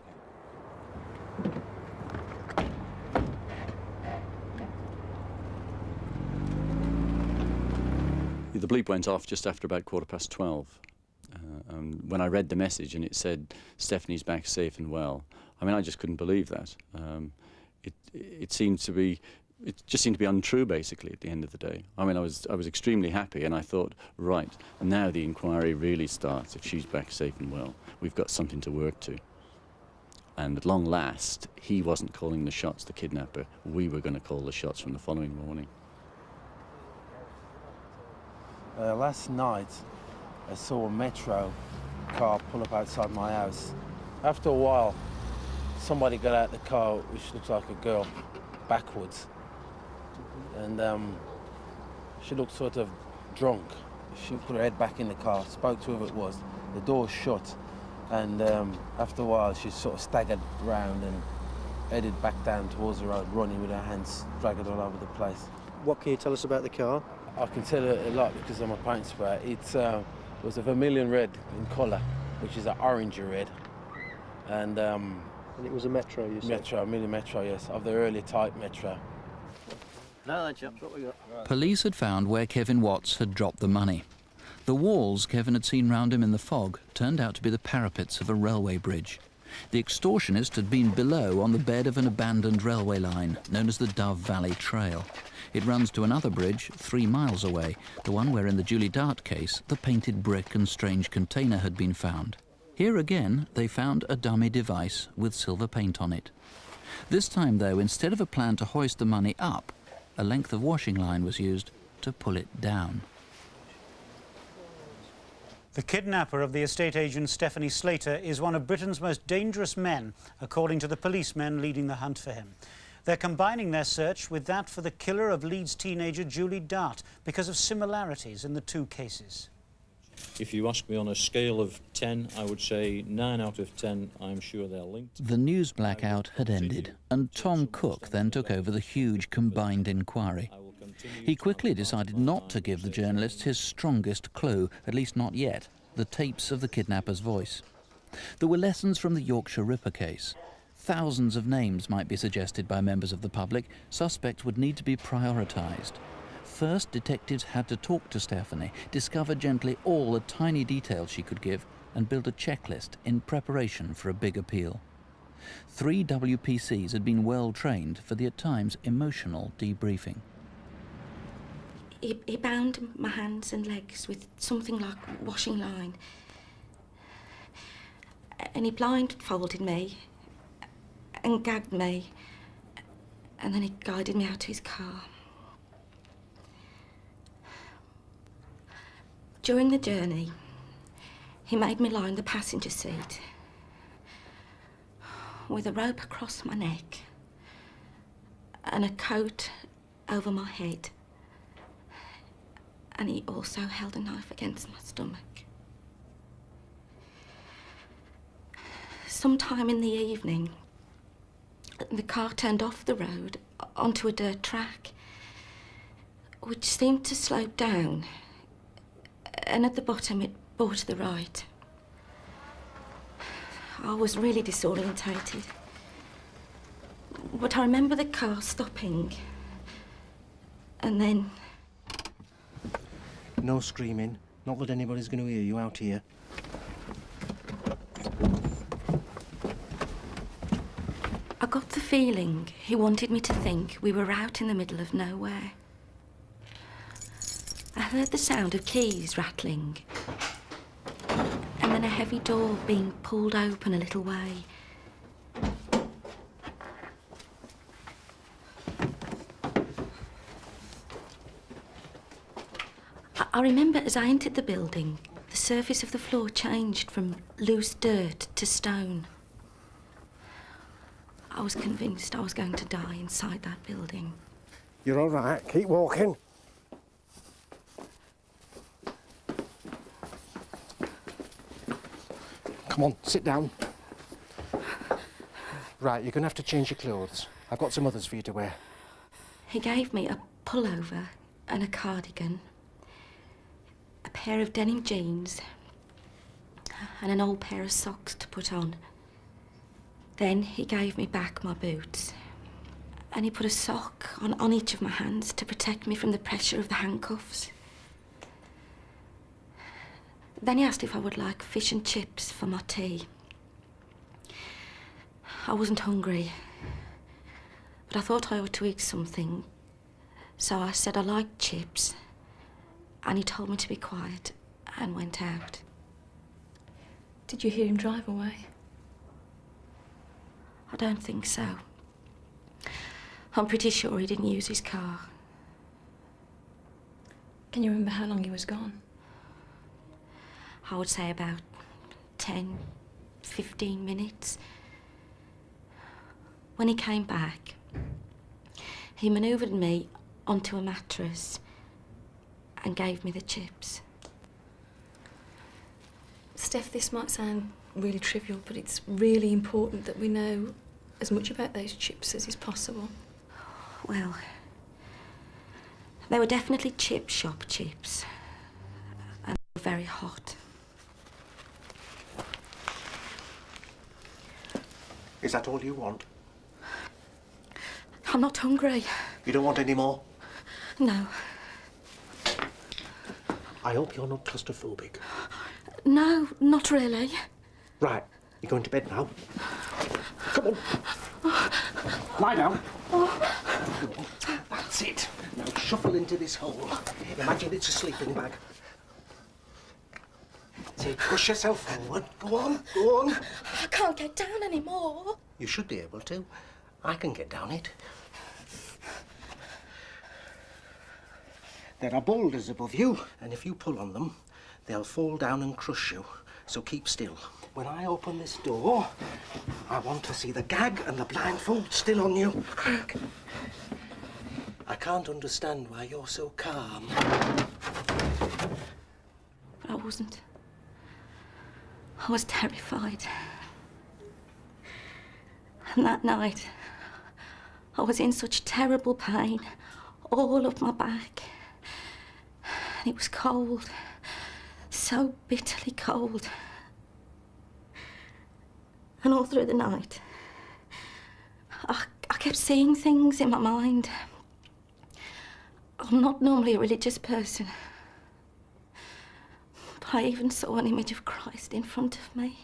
The bleep went off just after about 12:15. When I read the message and it said, "Stephanie's back safe and well," I mean, I just couldn't believe that. It seemed to be, it just seemed to be untrue, basically, at the end of the day. I mean, I was extremely happy, and I thought, right, now the inquiry really starts. If she's back safe and well, we've got something to work to. And at long last, he wasn't calling the shots, the kidnapper. We were going to call the shots from the following morning. Last night, I saw a metro car pull up outside my house. After a while, somebody got out of the car, which looks like a girl, backwards. And she looked sort of drunk. She put her head back in the car, spoke to whoever it was. The door shut, and after a while, she sort of staggered round and headed back down towards the road, running with her hands dragged all over the place. What can you tell us about the car? I can tell you a lot because I'm a paint sprayer. It was a vermilion red in colour, which is an orangey red. And it was a Metro, you said? Metro, a mini Metro, yes, of the early type Metro. No, chaps, what we got? Police had found where Kevin Watts had dropped the money. The walls Kevin had seen round him in the fog turned out to be the parapets of a railway bridge. The extortionist had been below on the bed of an abandoned railway line known as the Dove Valley Trail. It runs to another bridge 3 miles away, the one where in the Julie Dart case the painted brick and strange container had been found. Here again they found a dummy device with silver paint on it. This time though, instead of a plan to hoist the money up, a length of washing line was used to pull it down. The kidnapper of the estate agent Stephanie Slater is one of Britain's most dangerous men, according to the policemen leading the hunt for him. They're combining their search with that for the killer of Leeds teenager Julie Dart because of similarities in the two cases. If you ask me on a scale of 10, I would say 9 out of 10, I'm sure they're linked. The news blackout had ended, and Tom Cook then took over the huge combined inquiry. He quickly decided not to give the journalists his strongest clue, at least not yet, the tapes of the kidnapper's voice. There were lessons from the Yorkshire Ripper case. Thousands of names might be suggested by members of the public. Suspects would need to be prioritised. First, detectives had to talk to Stephanie, discover gently all the tiny details she could give, and build a checklist in preparation for a big appeal. 3 WPCs had been well trained for the at times emotional debriefing. He bound my hands and legs with something like washing line. And he blindfolded me and gagged me. And then he guided me out to his car. During the journey, he made me lie in the passenger seat with a rope across my neck and a coat over my head. And he also held a knife against my stomach. Sometime in the evening, the car turned off the road onto a dirt track, which seemed to slope down, and at the bottom it bore to the right. I was really disorientated, but I remember the car stopping, and then... No screaming. Not that anybody's going to hear you out here. I got the feeling he wanted me to think we were out in the middle of nowhere. I heard the sound of keys rattling, and then a heavy door being pulled open a little way. I remember as I entered the building, the surface of the floor changed from loose dirt to stone. I was convinced I was going to die inside that building. You're all right. Keep walking. Come on, sit down. Right, you're going to have to change your clothes. I've got some others for you to wear. He gave me a pullover and a cardigan, a pair of denim jeans, and an old pair of socks to put on. Then he gave me back my boots, and he put a sock on each of my hands to protect me from the pressure of the handcuffs. Then he asked if I would like fish and chips for my tea. I wasn't hungry, but I thought I ought to eat something, so I said I liked chips, and he told me to be quiet and went out. Did you hear him drive away? I don't think so. I'm pretty sure he didn't use his car. Can you remember how long he was gone? I would say about 10, 15 minutes. When he came back, he manoeuvred me onto a mattress and gave me the chips. Steph, this might sound really trivial, but it's really important that we know as much about those chips as is possible. Well, They were definitely chip shop chips. And they were very hot. Is that all you want? I'm not hungry. You don't want any more? No. I hope you're not claustrophobic. No, not really. Right, you're going to bed now. Come on. Lie down. That's it. Now shuffle into this hole. Imagine it's a sleeping bag. So push yourself forward. Go on, go on. I can't get down anymore. You should be able to. I can get down it. There are boulders above you, and if you pull on them, they'll fall down and crush you. So keep still. When I open this door, I want to see the gag and the blindfold still on you. Quick. I can't understand why you're so calm. But I wasn't. I was terrified. And that night, I was in such terrible pain, all up my back. And it was cold, so bitterly cold. And all through the night, I kept seeing things in my mind. I'm not normally a religious person, but I even saw an image of Christ in front of me.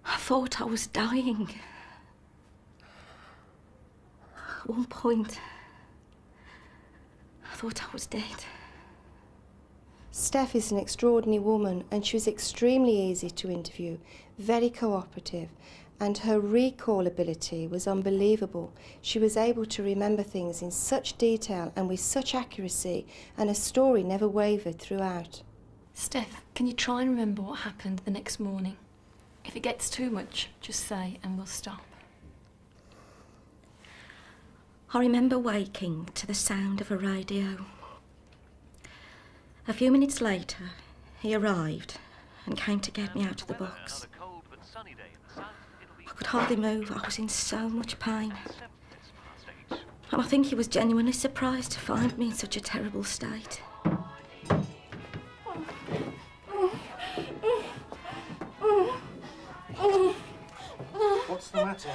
I thought I was dying. At one point, I thought I was dead. Steph is an extraordinary woman, and she was extremely easy to interview, very cooperative, and her recall ability was unbelievable. She was able to remember things in such detail and with such accuracy, and her story never wavered throughout. Steph, can you try and remember what happened the next morning? If it gets too much, just say and we'll stop. I remember waking to the sound of a radio. A few minutes later, he arrived and came to get me out of the box. I could hardly move. I was in so much pain. And I think he was genuinely surprised to find me in such a terrible state. What's the matter?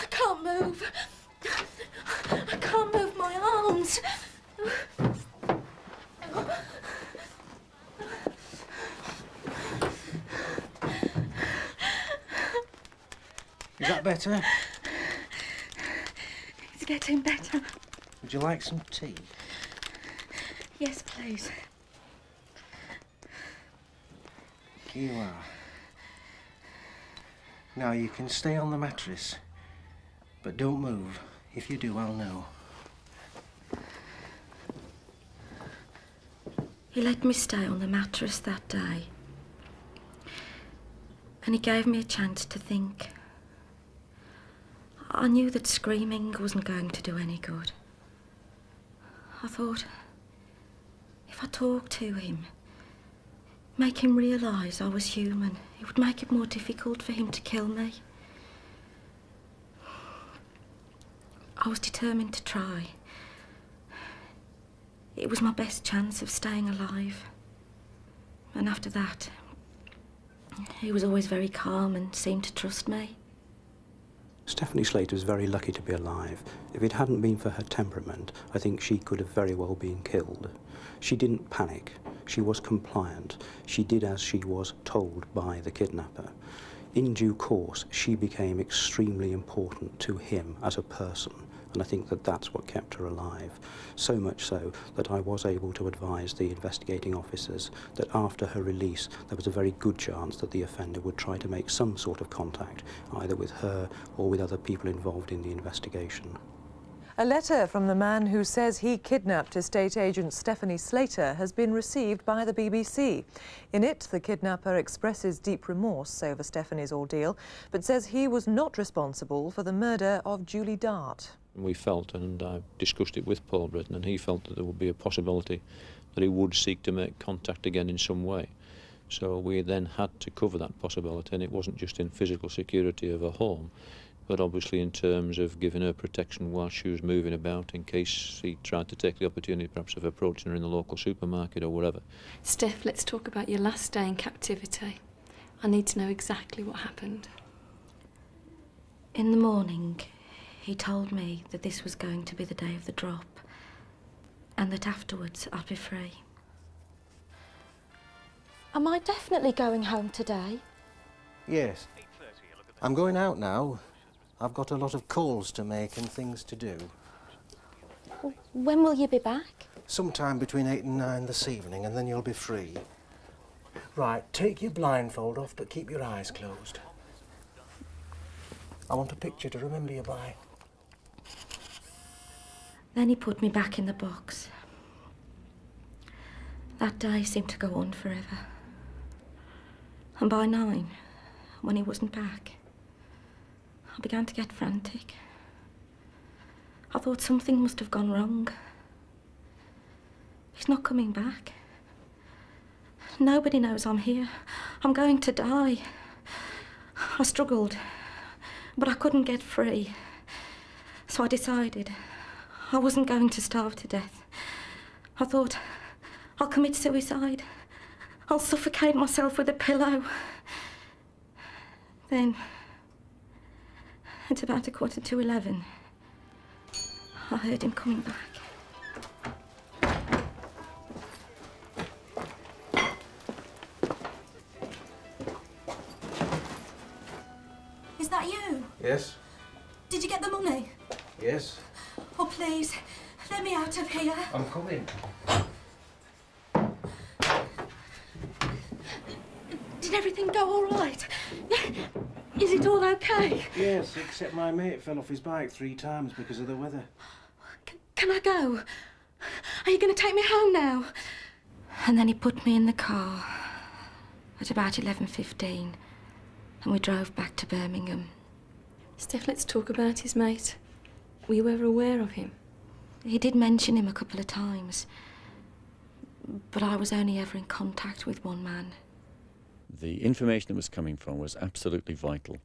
I can't move. I can't move my arms. Is that better? It's getting better. Would you like some tea? Yes, please. Here you are. Now you can stay on the mattress, but don't move. If you do, I'll know. He let me stay on the mattress that day. And he gave me a chance to think. I knew that screaming wasn't going to do any good. I thought, if I talked to him, make him realise I was human, it would make it more difficult for him to kill me. I was determined to try. It was my best chance of staying alive. And after that, he was always very calm and seemed to trust me. Stephanie Slater was very lucky to be alive. If it hadn't been for her temperament, I think she could have very well been killed. She didn't panic. She was compliant. She did as she was told by the kidnapper. In due course, she became extremely important to him as a person, and I think that that's what kept her alive. So much so that I was able to advise the investigating officers that after her release there was a very good chance that the offender would try to make some sort of contact, either with her or with other people involved in the investigation. A letter from the man who says he kidnapped estate agent Stephanie Slater has been received by the BBC. In it, the kidnapper expresses deep remorse over Stephanie's ordeal, but says he was not responsible for the murder of Julie Dart. We felt, and I discussed it with Paul Britton, and he felt that there would be a possibility that he would seek to make contact again in some way. So we then had to cover that possibility, and it wasn't just in physical security of a home, but obviously in terms of giving her protection while she was moving about in case he tried to take the opportunity perhaps of approaching her in the local supermarket or whatever. Steph, let's talk about your last day in captivity. I need to know exactly what happened. In the morning, he told me that this was going to be the day of the drop, and that afterwards I'd be free. Am I definitely going home today? Yes. I'm going out now. I've got a lot of calls to make and things to do. When will you be back? Sometime between 8 and 9 this evening, and then you'll be free. Right, take your blindfold off, but keep your eyes closed. I want a picture to remember you by. Then he put me back in the box. That day seemed to go on forever. And by 9, when he wasn't back, I began to get frantic. I thought something must have gone wrong. He's not coming back. Nobody knows I'm here. I'm going to die. I struggled, but I couldn't get free. So I decided I wasn't going to starve to death. I thought, I'll commit suicide. I'll suffocate myself with a pillow. Then, at about 11:15, I heard him coming back. Is that you? Yes? Did you get the money? Yes? Oh, please, let me out of here. I'm coming. Did everything go all right? Is it all okay? Yes, except my mate fell off his bike 3 times because of the weather. Can I go? Are you going to take me home now? And then he put me in the car at about 11:15, and we drove back to Birmingham. Steph, let's talk about his mate. Were you ever aware of him? He did mention him a couple of times, but I was only ever in contact with one man. The information that was coming from was absolutely vital.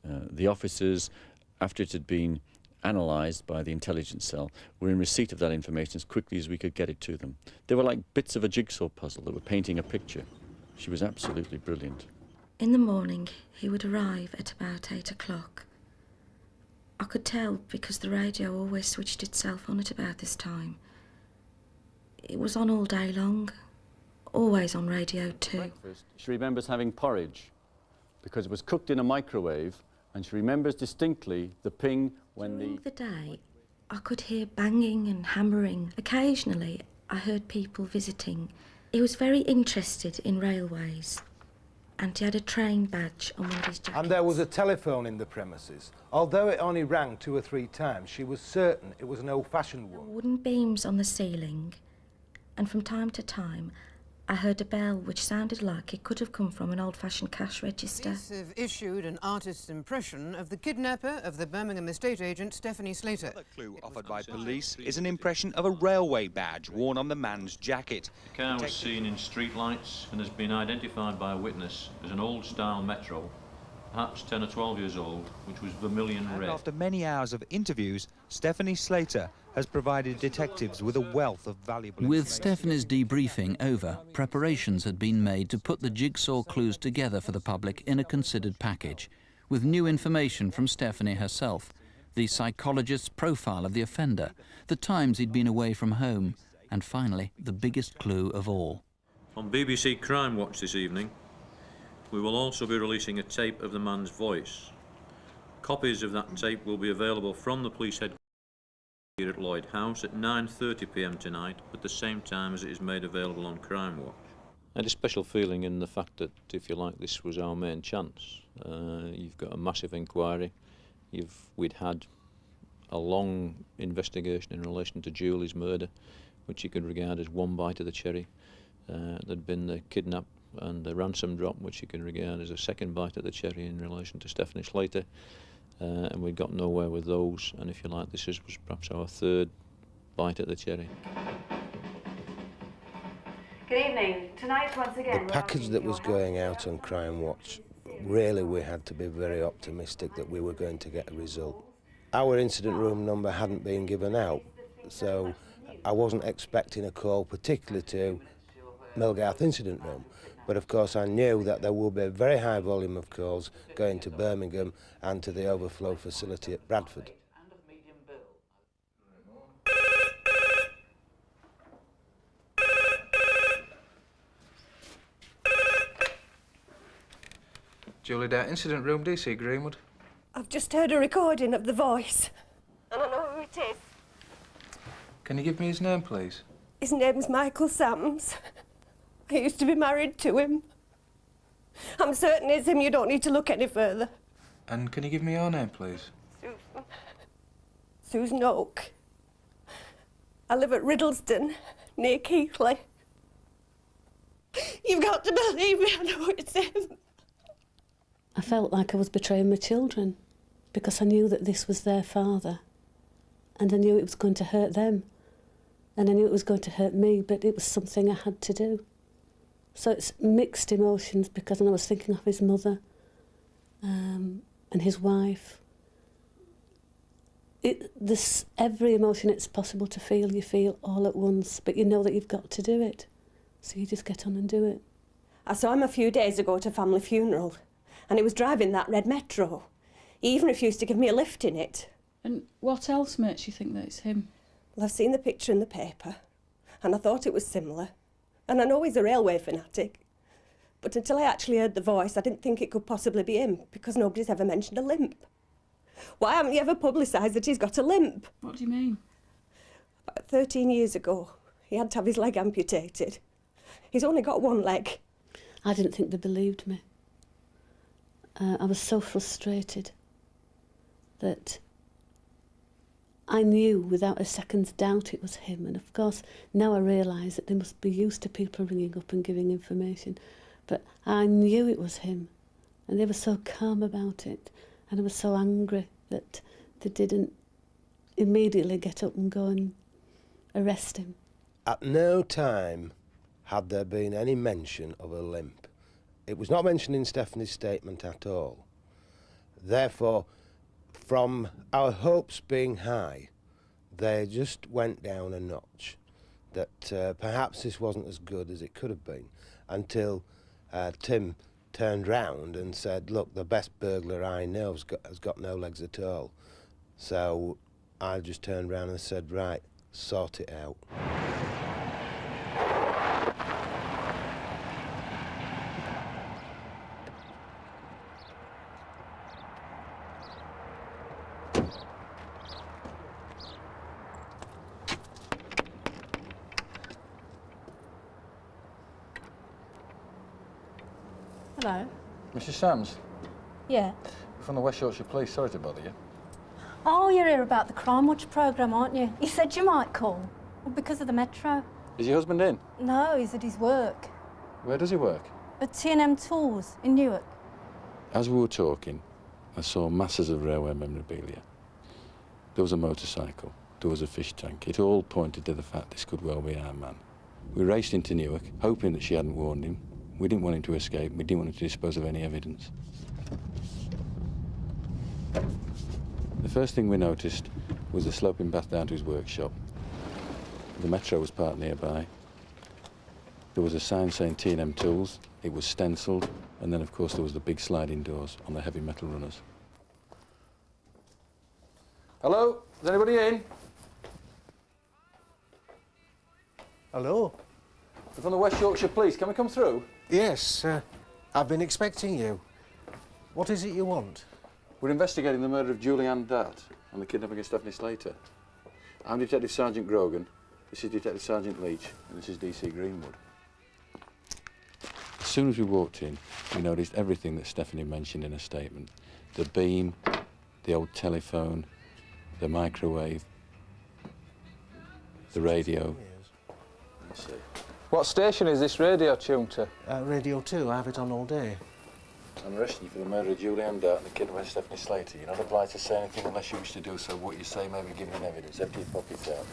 The officers, after it had been analysed by the intelligence cell, were in receipt of that information as quickly as we could get it to them. They were like bits of a jigsaw puzzle that were painting a picture. She was absolutely brilliant. In the morning, he would arrive at about 8 o'clock. I could tell because the radio always switched itself on at about this time. It was on all day long, always on Radio 2. Breakfast, she remembers having porridge because it was cooked in a microwave, and she remembers distinctly the ping when During the day, I could hear banging and hammering. Occasionally, I heard people visiting. He was very interested in railways, and he had a train badge on one of his jackets. And there was a telephone in the premises. Although it only rang 2 or 3 times, she was certain it was an old-fashioned one. Wooden beams on the ceiling, and from time to time, I heard a bell which sounded like it could have come from an old-fashioned cash register. Police have issued an artist's impression of the kidnapper of the Birmingham estate agent Stephanie Slater. The clue offered by police is an impression of a railway badge worn on the man's jacket. The car was seen in street lights and has been identified by a witness as an old-style Metro, perhaps 10 or 12 years old, which was vermilion red. After many hours of interviews, Stephanie Slater has provided detectives with a wealth of valuable information. With Stephanie's debriefing over, preparations had been made to put the jigsaw clues together for the public in a considered package, with new information from Stephanie herself, the psychologist's profile of the offender, the times he'd been away from home, and finally, the biggest clue of all. On BBC Crimewatch this evening, we will also be releasing a tape of the man's voice. Copies of that tape will be available from the police headquarters here at Lloyd House at 9:30 p.m. tonight, at the same time as it is made available on Crimewatch. I had a special feeling in the fact that, if you like, this was our main chance. You've got a massive inquiry. We'd had a long investigation in relation to Julie's murder, which you could regard as one bite of the cherry. There'd been the kidnap and the ransom drop, which you can regard as a second bite of the cherry in relation to Stephanie Slater. And we got nowhere with those, and if you like, this was perhaps our third bite at the cherry. Good evening. Tonight, once again, The package that was going out on Crimewatch really we had to be very optimistic that we were going to get a result. Our incident room number hadn't been given out, so I wasn't expecting a call particularly to Millgarth incident room. But of course I knew that there would be a very high volume of calls going to Birmingham and to the overflow facility at Bradford. Julie Dart, incident room, DC Greenwood. I've just heard a recording of the voice, and I know who it is. Can you give me his name, please? His name's Michael Sams. I used to be married to him. I'm certain it's him. You don't need to look any further. And can you give me your name, please? Susan Oak. I live at Riddlesden, near Keighley. You've got to believe me, I know it's him. I felt like I was betraying my children because I knew that this was their father, and I knew it was going to hurt them, and I knew it was going to hurt me, but it was something I had to do. So it's mixed emotions because I was thinking of his mother and his wife. This every emotion it's possible to feel, you feel all at once, but you know that you've got to do it, so you just get on and do it. I saw him a few days ago at a family funeral, and he was driving that red Metro. He even refused to give me a lift in it. And what else makes you think that it's him? Well, I've seen the picture in the paper, and I thought it was similar. And I know he's a railway fanatic. But until I actually heard the voice, I didn't think it could possibly be him, because nobody's ever mentioned a limp. Why haven't you ever publicised that he's got a limp? What do you mean? About 13 years ago, he had to have his leg amputated. He's only got one leg. I didn't think they believed me. I was so frustrated that I knew without a second's doubt it was him. And of course, now I realise that they must be used to people ringing up and giving information. But I knew it was him. And they were so calm about it. And I was so angry that they didn't immediately get up and go and arrest him. At no time had there been any mention of a limp. It was not mentioned in Stephanie's statement at all. Therefore, from our hopes being high, they just went down a notch. That perhaps this wasn't as good as it could have been, until Tim turned round and said, look, the best burglar I know has got no legs at all. So I just turned round and said, right, sort it out. Hello. Mrs. Sams, Yeah. from the West Yorkshire Police, sorry to bother you. Oh, you're here about the Crimewatch programme, aren't you? You said you might call. Well, because of the Metro. Is your husband in? No, he's at his work. Where does he work? At T&M Tools in Newark. As we were talking, I saw masses of railway memorabilia. There was a motorcycle, there was a fish tank. It all pointed to the fact this could well be our man. We raced into Newark, hoping that she hadn't warned him. We didn't want him to escape. We didn't want him to dispose of any evidence. The first thing we noticed was the sloping path down to his workshop. The Metro was parked nearby. There was a sign saying T&M Tools. It was stencilled. And then, of course, there was the big sliding doors on the heavy metal runners. Hello? Is anybody in? Hello? We're from the West Yorkshire Police. Can we come through? Yes, I've been expecting you. What is it you want? We're investigating the murder of Julianne Dart and the kidnapping of Stephanie Slater. I'm Detective Sergeant Grogan, this is Detective Sergeant Leach, and this is DC Greenwood. As soon as we walked in, we noticed everything that Stephanie mentioned in her statement. The beam, the old telephone, the microwave, the radio. Let's see. What station is this radio tuned to? Radio 2. I have it on all day. I'm arresting you for the murder of Julianne Dart and the kidnapping of Stephanie Slater. You're not obliged to say anything unless you wish to do so. What you say may be given in evidence. Empty your pockets out.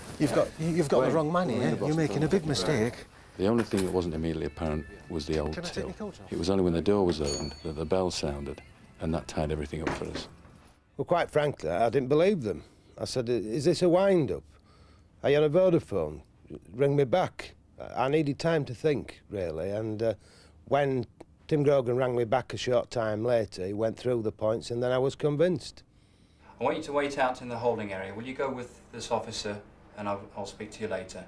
You've got the wrong man here. You're making a big mistake. The only thing that wasn't immediately apparent was the old till. It was only when the door was opened that the bell sounded, and that tied everything up for us. Well, quite frankly, I didn't believe them. I said, is this a wind-up? Are you on a Vodafone? Ring me back. I needed time to think, really, and when Tim Grogan rang me back a short time later, he went through the points, and then I was convinced. I want you to wait out in the holding area. Will you go with this officer, and I'll speak to you later.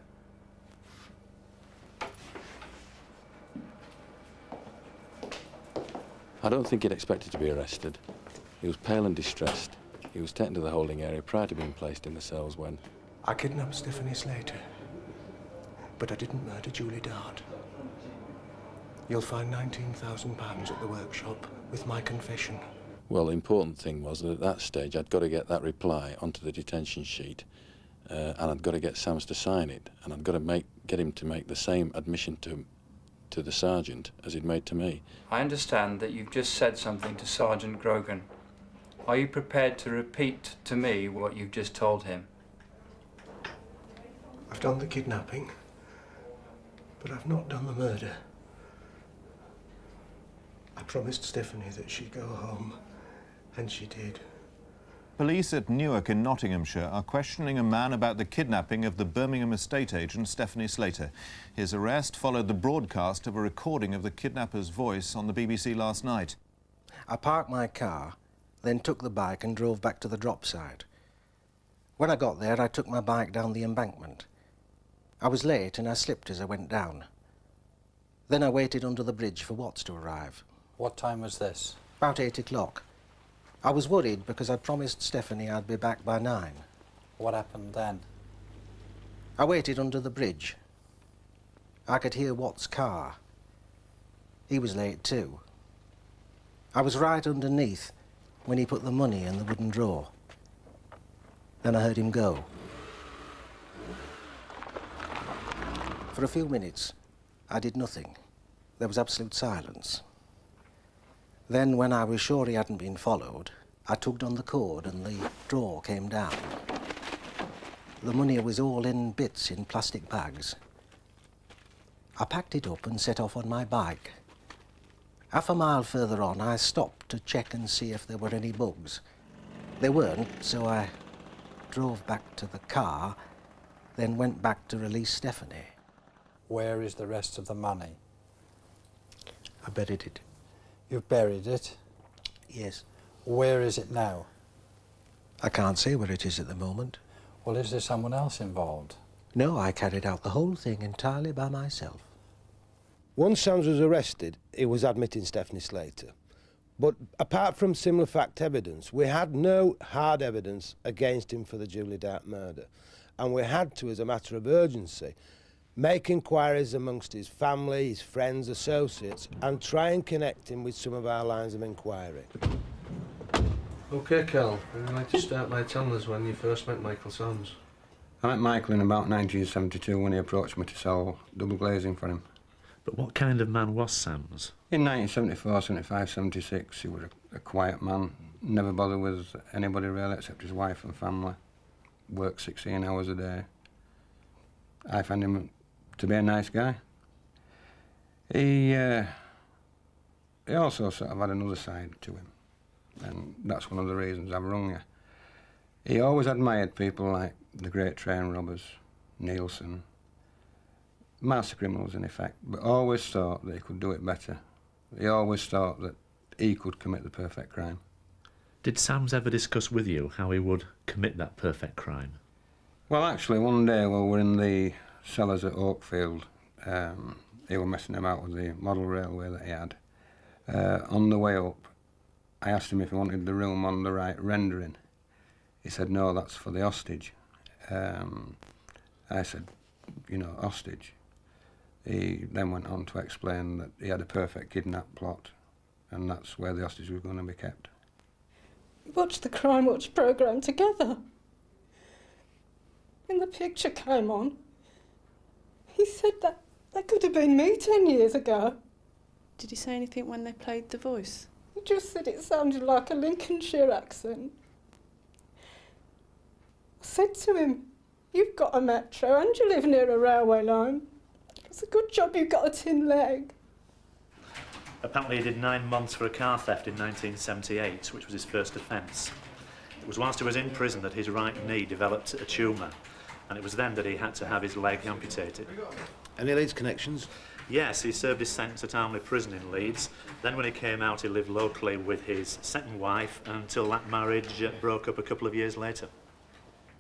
I don't think he'd expected to be arrested. He was pale and distressed. He was taken to the holding area prior to being placed in the cells when... I kidnapped Stephanie Slater, but I didn't murder Julie Dart. You'll find £19,000 at the workshop with my confession. Well, the important thing was that at that stage I'd got to get that reply onto the detention sheet, and I'd got to get Sams to sign it, and I'd got to get him to make the same admission to the sergeant as he'd made to me. I understand that you've just said something to Sergeant Grogan. Are you prepared to repeat to me what you've just told him? I've done the kidnapping, but I've not done the murder. I promised Stephanie that she'd go home, and she did. Police at Newark in Nottinghamshire are questioning a man about the kidnapping of the Birmingham estate agent Stephanie Slater. His arrest followed the broadcast of a recording of the kidnapper's voice on the BBC last night. I parked my car, then took the bike and drove back to the drop site. When I got there, I took my bike down the embankment. I was late and I slipped as I went down. Then I waited under the bridge for Watts to arrive. What time was this? About 8 o'clock. I was worried because I'd promised Stephanie I'd be back by 9. What happened then? I waited under the bridge. I could hear Watts' car. He was late too. I was right underneath when he put the money in the wooden drawer. Then I heard him go. For a few minutes, I did nothing. There was absolute silence. Then, when I was sure he hadn't been followed, I tugged on the cord and the drawer came down. The money was all in bits in plastic bags. I packed it up and set off on my bike. Half a mile further on, I stopped to check and see if there were any bugs. There weren't, so I drove back to the car, then went back to release Stephanie. Where is the rest of the money? I buried it. You've buried it? Yes. Where is it now? I can't say where it is at the moment. Well, is there someone else involved? No, I carried out the whole thing entirely by myself. Once Sams was arrested, he was admitting Stephanie Slater. But apart from similar fact evidence, we had no hard evidence against him for the Julie Dart murder. And we had to, as a matter of urgency, make inquiries amongst his family, his friends, associates, and try and connect him with some of our lines of inquiry. OK, Cal, I'd like to start by telling us when you first met Michael Sams. I met Michael in about 1972 when he approached me to sell double glazing for him. But what kind of man was Sams? In 1974, 75, 76, he was a quiet man, never bothered with anybody really except his wife and family. Worked 16 hours a day. I found him to be a nice guy. He also sort of had another side to him, and that's one of the reasons I've rung you. He always admired people like the great train robbers, Nielsen, master criminals in effect, but always thought that he could do it better. He always thought that he could commit the perfect crime. Did Sams ever discuss with you how he would commit that perfect crime? Well, actually, one day while we were in the cellars at Oakfield, he were messing about with the model railway that he had. On the way up, I asked him if he wanted the room on the right rendering. He said, no, that's for the hostage. I said, you know, hostage. He then went on to explain that he had a perfect kidnap plot, and that's where the hostage was going to be kept. We watched the Crimewatch programme together. When the picture came on, he said that could have been me 10 years ago. Did he say anything when they played the voice? He just said it sounded like a Lincolnshire accent. I said to him, you've got a metro and you live near a railway line. It's a good job you got a tin leg. Apparently he did 9 months for a car theft in 1978, which was his first offence. It was whilst he was in prison that his right knee developed a tumour, and it was then that he had to have his leg amputated. Any Leeds connections? Yes, he served his sentence at Armley Prison in Leeds. Then when he came out, he lived locally with his second wife until that marriage broke up a couple of years later.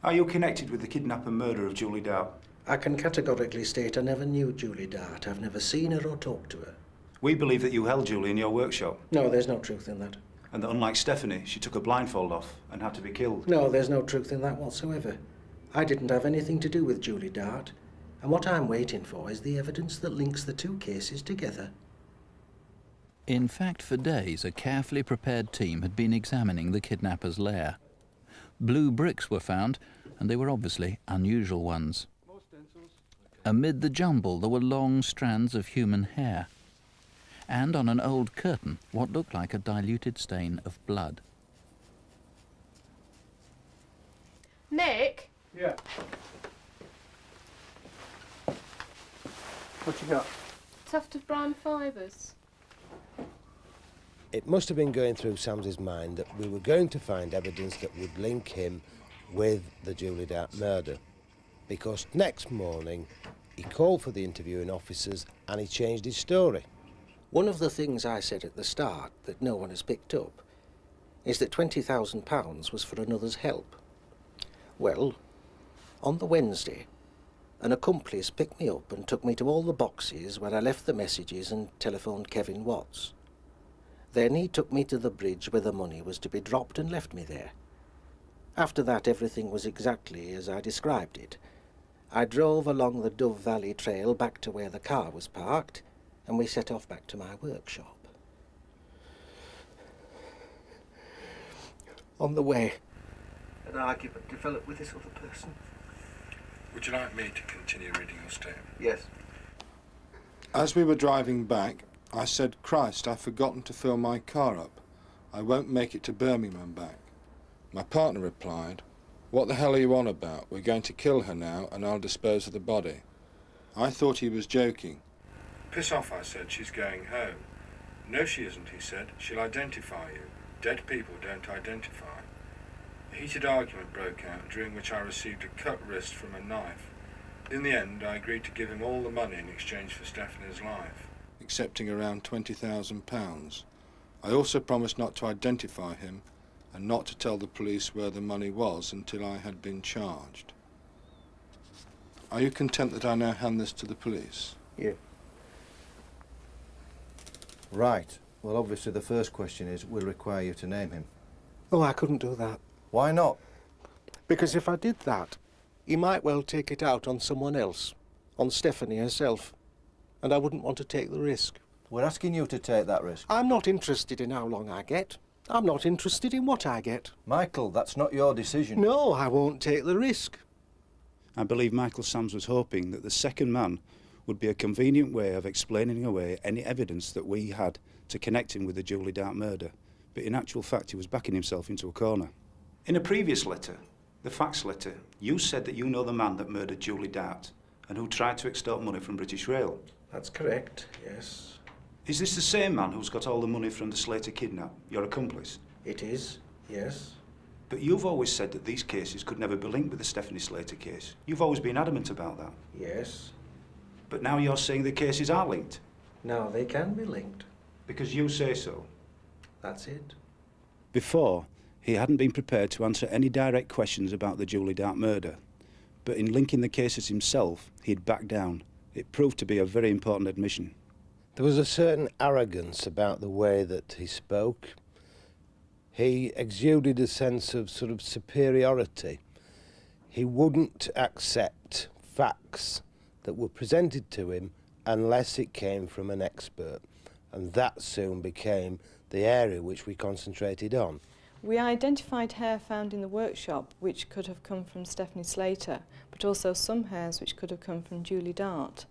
Are you connected with the kidnap and murder of Julie Dart? I can categorically state I never knew Julie Dart. I've never seen her or talked to her. We believe that you held Julie in your workshop. No, there's no truth in that. And that unlike Stephanie, she took a blindfold off and had to be killed. No, there's no truth in that whatsoever. I didn't have anything to do with Julie Dart. And what I'm waiting for is the evidence that links the two cases together. In fact, for days, a carefully prepared team had been examining the kidnapper's lair. Blue bricks were found, and they were obviously unusual ones. Amid the jumble, there were long strands of human hair, and on an old curtain, what looked like a diluted stain of blood. Nick? Yeah. What you got? Tuft of brown fibres. It must have been going through Sam's mind that we were going to find evidence that would link him with the Julie Dart murder, because next morning he called for the interviewing officers and he changed his story. One of the things I said at the start that no one has picked up is that £20,000 was for another's help. Well, on the Wednesday, an accomplice picked me up and took me to all the boxes where I left the messages and telephoned Kevin Watts. Then he took me to the bridge where the money was to be dropped and left me there. After that, everything was exactly as I described it. I drove along the Dove Valley Trail back to where the car was parked, and we set off back to my workshop. On the way, an argument developed with this other person. Would you like me to continue reading your statement? Yes. As we were driving back, I said, Christ, I've forgotten to fill my car up. I won't make it to Birmingham and back. My partner replied, what the hell are you on about? We're going to kill her now and I'll dispose of the body. I thought he was joking. Piss off, I said, she's going home. No, she isn't, he said. She'll identify you. Dead people don't identify. A heated argument broke out, during which I received a cut wrist from a knife. In the end, I agreed to give him all the money in exchange for Stephanie's life, accepting around £20,000. I also promised not to identify him and not to tell the police where the money was until I had been charged. Are you content that I now hand this to the police? Yeah. Right. Well, obviously the first question is, we'll require you to name him. Oh, I couldn't do that. Why not? Because if I did that, he might well take it out on someone else, on Stephanie herself, and I wouldn't want to take the risk. We're asking you to take that risk. I'm not interested in how long I get. I'm not interested in what I get. Michael, that's not your decision. No, I won't take the risk. I believe Michael Sams was hoping that the second man would be a convenient way of explaining away any evidence that we had to connect him with the Julie Dart murder. But in actual fact, he was backing himself into a corner. In a previous letter, the fax letter, you said that you know the man that murdered Julie Dart and who tried to extort money from British Rail. That's correct, yes. Is this the same man who's got all the money from the Slater kidnap, your accomplice? It is, yes. But you've always said that these cases could never be linked with the Stephanie Slater case. You've always been adamant about that. Yes. But now you're saying the cases are linked. Now they can be linked. Because you say so. That's it. Before, he hadn't been prepared to answer any direct questions about the Julie Dart murder. But in linking the cases himself, he'd backed down. It proved to be a very important admission. There was a certain arrogance about the way that he spoke. He exuded a sense of sort of superiority. He wouldn't accept facts that were presented to him unless it came from an expert. And that soon became the area which we concentrated on. We identified hair found in the workshop which could have come from Stephanie Slater, but also some hairs which could have come from Julie Dart.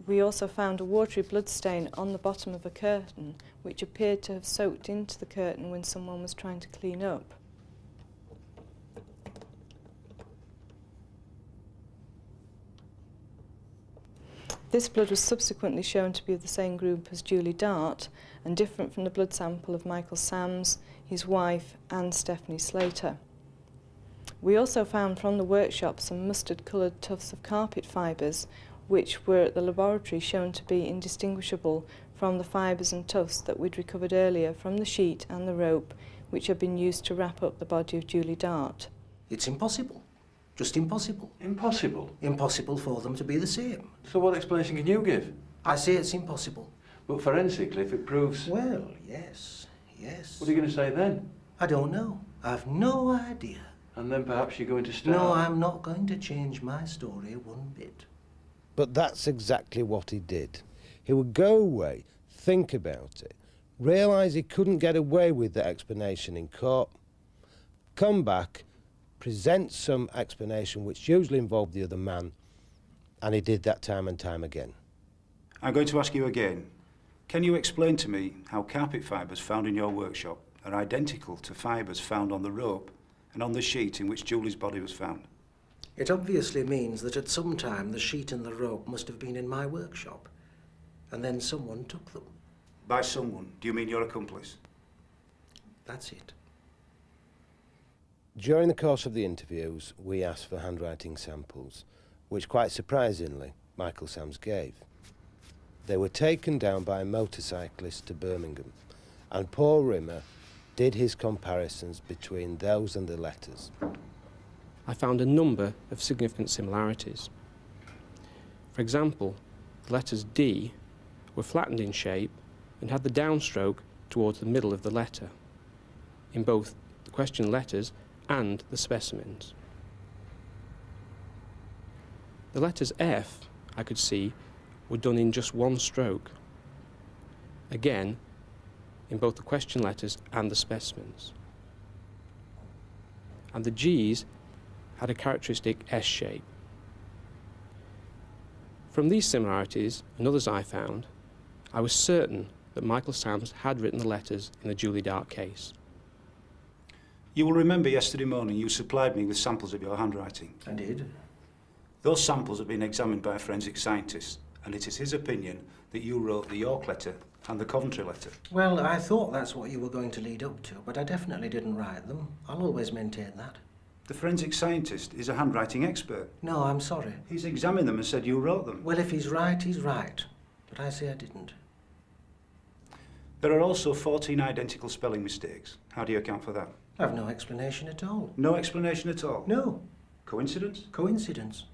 We also found a watery blood stain on the bottom of a curtain which appeared to have soaked into the curtain when someone was trying to clean up. This blood was subsequently shown to be of the same group as Julie Dart and different from the blood sample of Michael Sams, his wife and Stephanie Slater. We also found from the workshop some mustard-coloured tufts of carpet fibres which were at the laboratory shown to be indistinguishable from the fibres and tufts that we'd recovered earlier from the sheet and the rope which had been used to wrap up the body of Julie Dart. It's impossible. Just impossible. Impossible? Impossible for them to be the same. So what explanation can you give? I say it's impossible. But forensically, if it proves... Well, yes, yes. What are you going to say then? I don't know. I've no idea. And then perhaps you're going to start... No, I'm not going to change my story one bit. But that's exactly what he did. He would go away, think about it, realise he couldn't get away with the explanation in court, come back, present some explanation which usually involved the other man, and he did that time and time again. I'm going to ask you again. Can you explain to me how carpet fibres found in your workshop are identical to fibres found on the rope and on the sheet in which Julie's body was found? It obviously means that at some time the sheet and the rope must have been in my workshop, and then someone took them. By someone, do you mean your accomplice? That's it. During the course of the interviews, we asked for handwriting samples, which quite surprisingly, Michael Sams gave. They were taken down by a motorcyclist to Birmingham, and Paul Rimmer did his comparisons between those and the letters. I found a number of significant similarities. For example, the letters D were flattened in shape and had the downstroke towards the middle of the letter, in both the question letters and the specimens. The letters F, I could see, were done in just one stroke, again in both the question letters and the specimens. And the G's had a characteristic S shape. From these similarities and others I found, I was certain that Michael Sams had written the letters in the Julie Dart case. You will remember yesterday morning you supplied me with samples of your handwriting. I did. Those samples have been examined by a forensic scientist, and it is his opinion that you wrote the York letter and the Coventry letter. Well, I thought that's what you were going to lead up to, but I definitely didn't write them. I'll always maintain that. The forensic scientist is a handwriting expert. No, I'm sorry. He's examined them and said you wrote them. Well, if he's right, he's right. But I say I didn't. There are also 14 identical spelling mistakes. How do you account for that? I've no explanation at all. No explanation at all? No. Coincidence? Coincidence.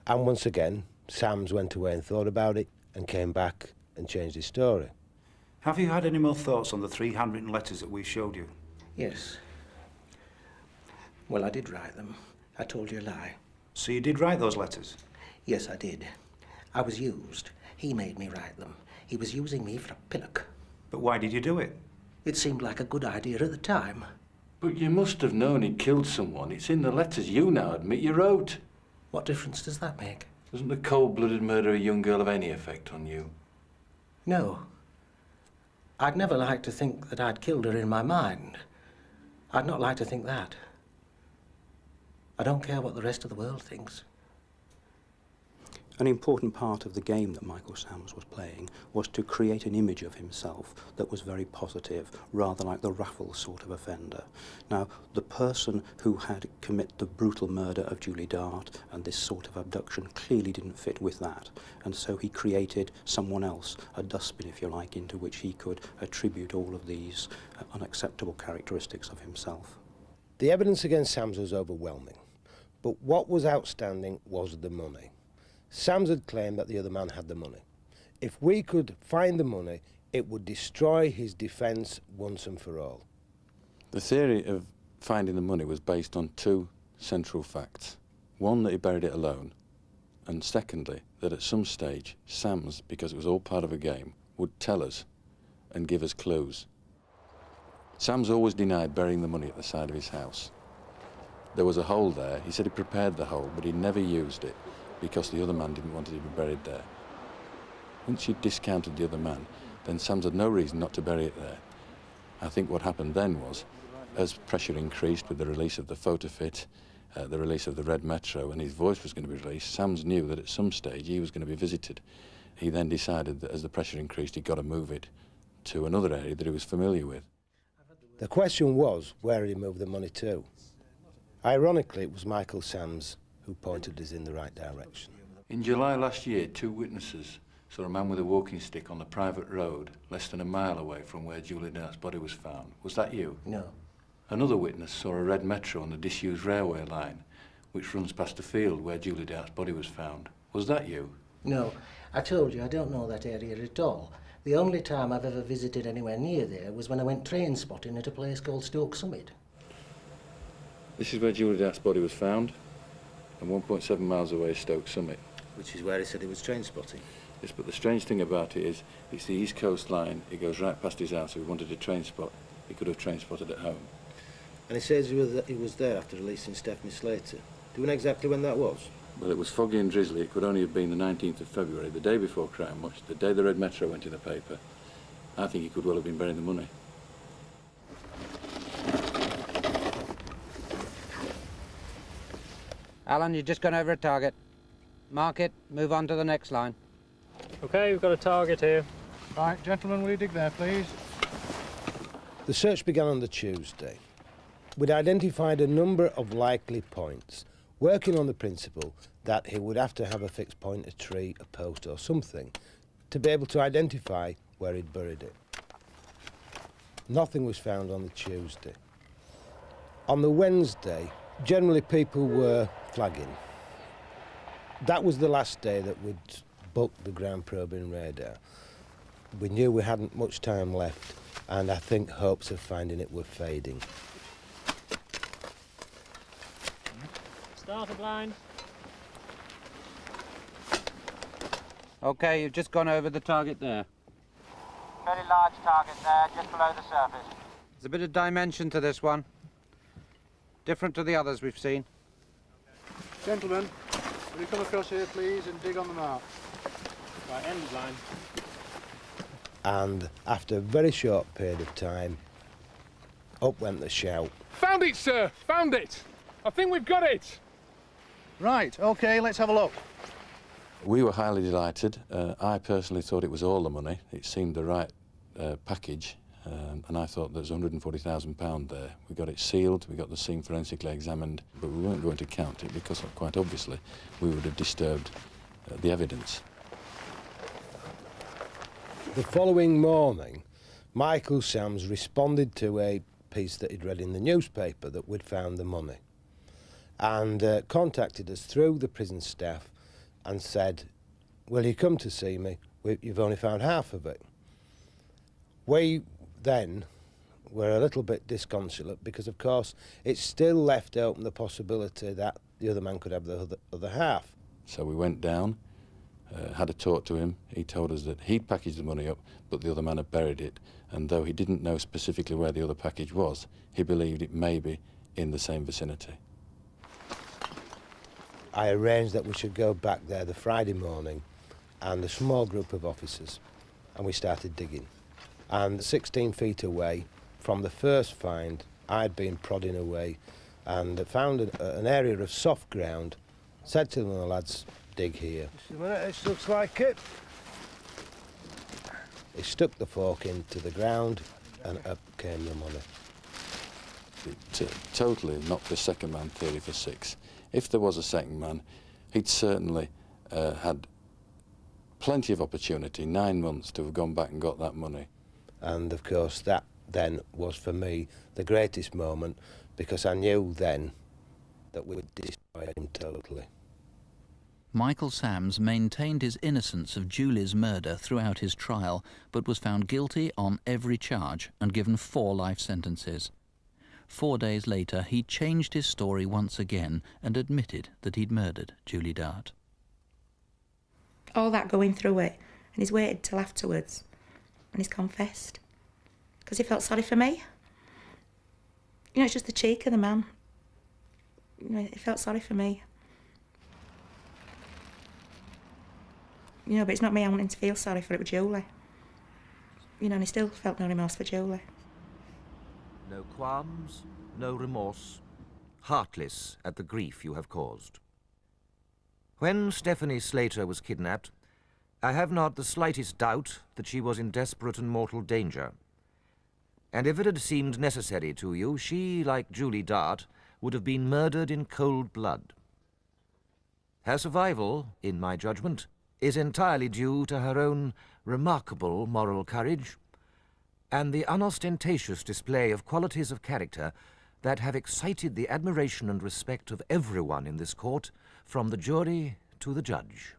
And once again, Sams went away and thought about it and came back and changed his story. Have you had any more thoughts on the 3 handwritten letters that we showed you? Yes. Well, I did write them. I told you a lie. So you did write those letters? Yes, I did. I was used. He made me write them. He was using me for a pillock. But why did you do it? It seemed like a good idea at the time. But you must have known he killed someone. It's in the letters you now admit you wrote. What difference does that make? Doesn't the cold-blooded murder of a young girl have any effect on you? No. I'd never like to think that I'd killed her in my mind. I'd not like to think that. I don't care what the rest of the world thinks. An important part of the game that Michael Sams was playing was to create an image of himself that was very positive, rather like the Raffles sort of offender. Now, the person who had committed the brutal murder of Julie Dart and this sort of abduction clearly didn't fit with that, and so he created someone else, a dustbin, if you like, into which he could attribute all of these unacceptable characteristics of himself. The evidence against Sams was overwhelming, but what was outstanding was the money. Sams had claimed that the other man had the money. If we could find the money, it would destroy his defence once and for all. The theory of finding the money was based on 2 central facts. One, that he buried it alone, and secondly, that at some stage, Sams, because it was all part of a game, would tell us and give us clues. Sams always denied burying the money at the side of his house. There was a hole there. He said he prepared the hole, but he never used it, because the other man didn't want it to be buried there. Once you'd discounted the other man, then Sams had no reason not to bury it there. I think what happened then was, as pressure increased with the release of the photo fit the release of the Red Metro and his voice was going to be released, Sams knew that at some stage he was going to be visited. He then decided that as the pressure increased, he'd got to move it to another area that he was familiar with. The question was, where he moved the money to. Ironically, it was Michael Sams who pointed us in the right direction. In July last year, 2 witnesses saw a man with a walking stick on the private road less than a mile away from where Julie Dart's body was found. Was that you? No. Another witness saw a red Metro on the disused railway line, which runs past a field where Julie Dart's body was found. Was that you? No. I told you, I don't know that area at all. The only time I've ever visited anywhere near there was when I went train spotting at a place called Stoke Summit. This is where Julie Dart's body was found, and 1.7 miles away is Stoke Summit. Which is where he said he was train spotting. Yes, but the strange thing about it is, it's the East Coast line. It goes right past his house. If he wanted to train spot, he could have train spotted at home. And he says he was there after releasing Stephanie Slater. Do you know exactly when that was? Well, it was foggy and drizzly. It could only have been the 19th of February, the day before Crimewatch, the day the Red Metro went in the paper. I think he could well have been burying the money. Alan, you've just gone over a target. Mark it, move on to the next line. OK, we've got a target here. Right, gentlemen, will you dig there, please? The search began on the Tuesday. We'd identified a number of likely points, working on the principle that he would have to have a fixed point, a tree, a post or something, to be able to identify where he'd buried it. Nothing was found on the Tuesday. On the Wednesday, generally people were flagging. That was the last day that we'd booked the ground probing radar. We knew we hadn't much time left, and I think hopes of finding it were fading. Starter blind. OK, you've just gone over the target there. Very large target there, just below the surface. There's a bit of dimension to this one. Different to the others we've seen. Gentlemen, will you come across here, please, and dig on the mark? Right, end of line. And after a very short period of time, up went the shout. Found it, sir! Found it! I think we've got it! Right, OK, let's have a look. We were highly delighted. I personally thought it was all the money. It seemed the right package, and I thought there's £140,000 there. We got it sealed, we got the scene forensically examined, but we weren't going to count it because, quite obviously, we would have disturbed the evidence. The following morning, Michael Sams responded to a piece that he'd read in the newspaper that we'd found the money, and contacted us through the prison staff and said, will you come to see me? You've only found half of it. We then were a little bit disconsolate because, of course, it still left open the possibility that the other man could have the other half. So we went down, had a talk to him. He told us that he'd packaged the money up, but the other man had buried it, and though he didn't know specifically where the other package was, he believed it may be in the same vicinity. I arranged that we should go back there the Friday morning, and a small group of officers, and we started digging. And 16 feet away from the first find, I'd been prodding away and found an area of soft ground, said to the lads, dig here. Just a minute, this looks like it. He stuck the fork into the ground and up came the money. It totally knocked the second man theory for six. If there was a second man, he'd certainly had plenty of opportunity, 9 months, to have gone back and got that money. And of course that then was for me the greatest moment, because I knew then that we'd destroyed him totally. Michael Sams maintained his innocence of Julie's murder throughout his trial, but was found guilty on every charge and given 4 life sentences. 4 days later, he changed his story once again and admitted that he'd murdered Julie Dart. All that going through it, and he's waited till afterwards, and he's confessed. Because he felt sorry for me. You know, it's just the cheek of the man. You know, he felt sorry for me. You know, but it's not me I wanting to feel sorry for, it with Julie. You know, and he still felt no remorse for Julie. No qualms, no remorse. heartless at the grief you have caused. When Stephanie Slater was kidnapped, I have not the slightest doubt that she was in desperate and mortal danger. And if it had seemed necessary to you, she, like Julie Dart, would have been murdered in cold blood. Her survival, in my judgment, is entirely due to her own remarkable moral courage and the unostentatious display of qualities of character that have excited the admiration and respect of everyone in this court, from the jury to the judge.